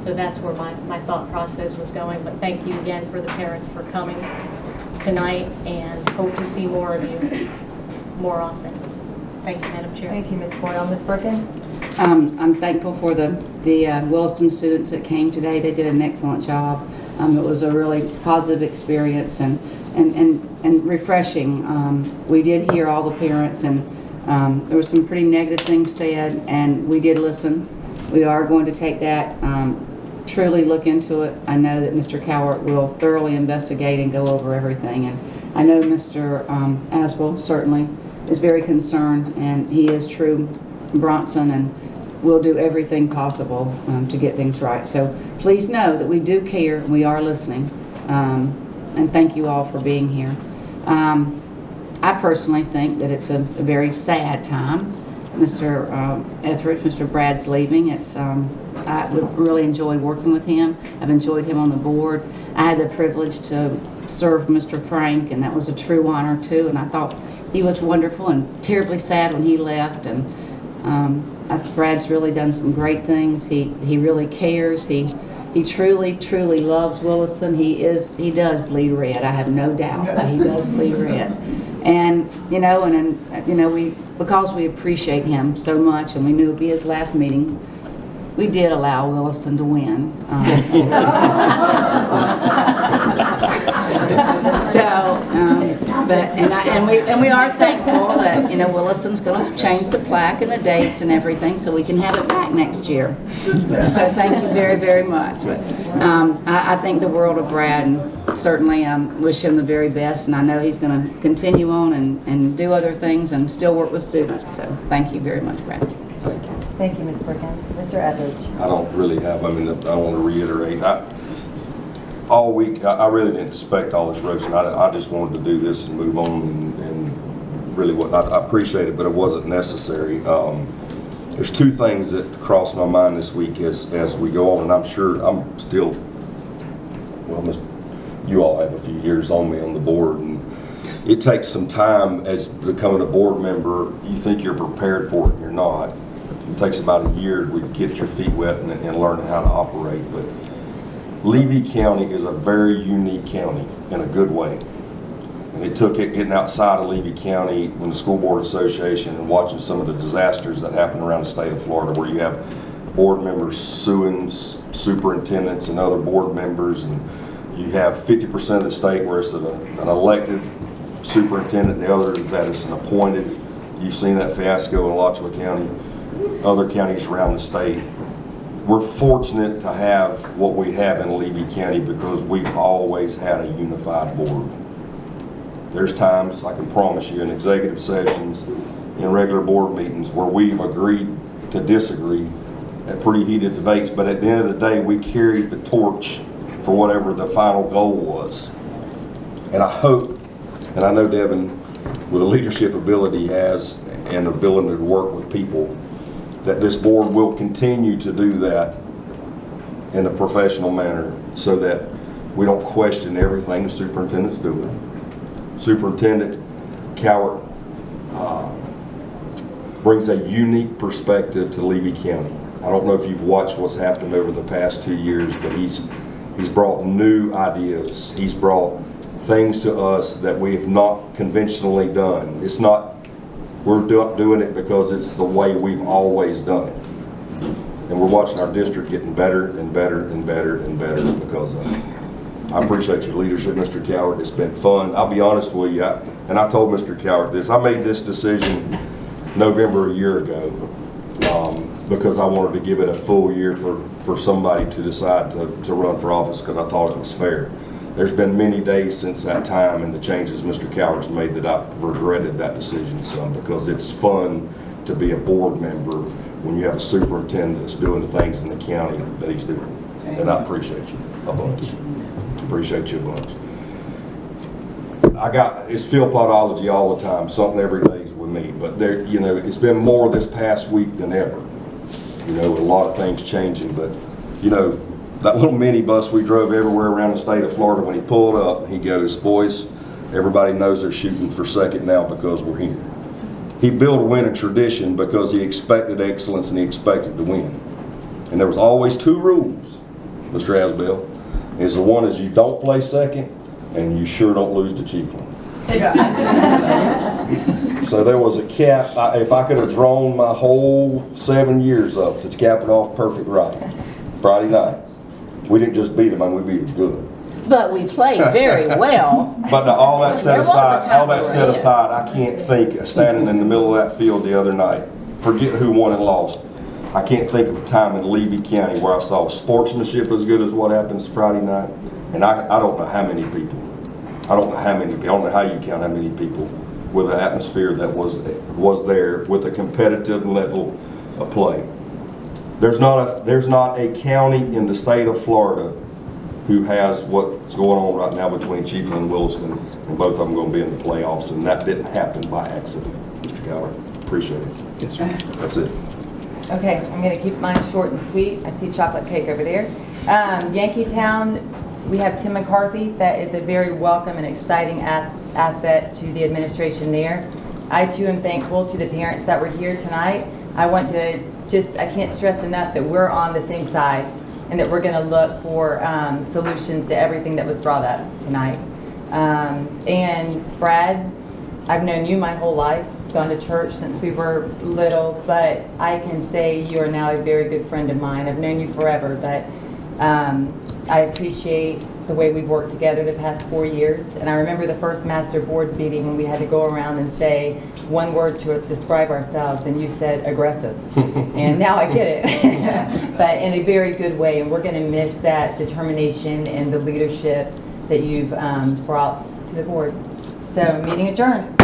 So that's where my thought process was going. But thank you again for the parents for coming tonight, and hope to see more of you more often. Thank you, Madam Chair. Thank you, Ms. Boyle. Ms. Perkins? I'm thankful for the Williston students that came today. They did an excellent job. It was a really positive experience and refreshing. We did hear all the parents, and there were some pretty negative things said, and we did listen. We are going to take that, truly look into it. I know that Mr. Cowart will thoroughly investigate and go over everything, and I know Mr. Aswell certainly is very concerned, and he is true Bronson, and we'll do everything possible to get things right. So please know that we do care and we are listening, and thank you all for being here. I personally think that it's a very sad time. Mr. Etheridge, Mr. Brad's leaving. I would really enjoy working with him. I've enjoyed him on the board. I had the privilege to serve Mr. Frank, and that was a true honor too, and I thought he was wonderful, and terribly sad when he left. And Brad's really done some great things. He really cares. He truly loves Williston. He does bleed red. I have no doubt that he does bleed red. And because we appreciate him so much, and we knew it'd be his last meeting, we did allow Williston to win. We are thankful that Williston's going to change the plaque and the dates and everything, so we can have it back next year. So thank you very, very much. But I think the world of Brad, and certainly wish him the very best. And I know he's going to continue on and do other things and still work with students. So thank you very much, Brad. Thank you. Thank you, Ms. Perkins. Mr. Etheridge? I don't really have, I want to reiterate, all week, I really didn't expect all this roaching. I just wanted to do this and move on, and really I appreciate it, but it wasn't necessary. There's two things that crossed my mind this week as we go on, and I'm sure I'm still, you all have a few years on me on the board, and it takes some time as becoming a board member. You think you're prepared for it, and you're not. It takes about a year to get your feet wet and learn how to operate. But Levy County is a very unique county in a good way. And it took it getting outside of Levy County when the School Board Association and watching some of the disasters that happen around the state of Florida, where you have board members suing superintendents and other board members, and you have 50% of the state where it's an elected superintendent and the other that is an appointed. You've seen that fiasco in Alachua County, other counties around the state. We're fortunate to have what we have in Levy County because we've always had a unified board. There's times, I can promise you, in executive sessions, in regular board meetings, where we've agreed to disagree at pretty heated debates, but at the end of the day, we carried the torch for whatever the final goal was. And I hope, and I know Devin, with the leadership ability he has and the ability to work with people, that this board will continue to do that in a professional manner so that we don't question everything the superintendent's doing. Superintendent Cowart brings a unique perspective to Levy County. I don't know if you've watched what's happened over the past 2 years, but he's brought new ideas. He's brought things to us that we have not conventionally done. It's not we're doing it because it's the way we've always done it. And we're watching our district getting better and better and better and better because of it. I appreciate your leadership, Mr. Cowart. It's been fun. I'll be honest with you, and I told Mr. Cowart this. I made this decision November a year ago because I wanted to give it a full year for somebody to decide to run for office because I thought it was fair. There's been many days since that time and the changes Mr. Cowart's made that I've regretted that decision some because it's fun to be a board member when you have a superintendent that's doing the things in the county that he's doing. And I appreciate you a bunch. Appreciate you a bunch. It's field podology all the time, something every day is with me, but there, it's been more this past week than ever. A lot of things changing, but that little minibus we drove everywhere around the state of Florida, when he pulled up, he goes, "Boys, everybody knows they're shooting for second now because we're here." He built a winning tradition because he expected excellence and he expected to win. And there was always two rules, Mr. Asbell. Is the one is you don't play second, and you sure don't lose to Chiefland. So there was a cap. If I could have drawn my whole 7 years up to cap it off perfect right, Friday night, we didn't just beat them, I mean, we beat them good. But we played very well. But all that set There was a aside, time all that we were set in. aside, I can't think, standing in the middle of that field the other night, forget who won and lost, I can't think of a time in Levy County where I saw sportsmanship as good as what happens Friday night. And I don't know how many people, I don't know how you count how many people with an atmosphere that was there with a competitive level of play. There's not a county in the state of Florida who has what's going on right now between Chiefland and Williston, and both of them going to be in the playoffs, and that didn't happen by accident. Mr. Coward, appreciate it. Yes, sir. That's it. Okay, I'm going to keep mine short and sweet. I see chocolate cake over there. Yankeetown, we have Tim McCarthy. That is a very welcome and exciting asset to the administration there. I too am thankful to the parents that were here tonight. I can't stress enough that we're on the same side and that we're going to look for solutions to everything that was brought up tonight. And Brad, I've known you my whole life, gone to church since we were little, but I can say you are now a very good friend of mine. I've known you forever, but I appreciate the way we've worked together the past 4 years. And I remember the first master board meeting when we had to go around and say one word to describe ourselves, and you said aggressive. And now I get it, but in a very good way. And we're going to miss that determination and the leadership that you've brought to the board. So, meeting adjourned.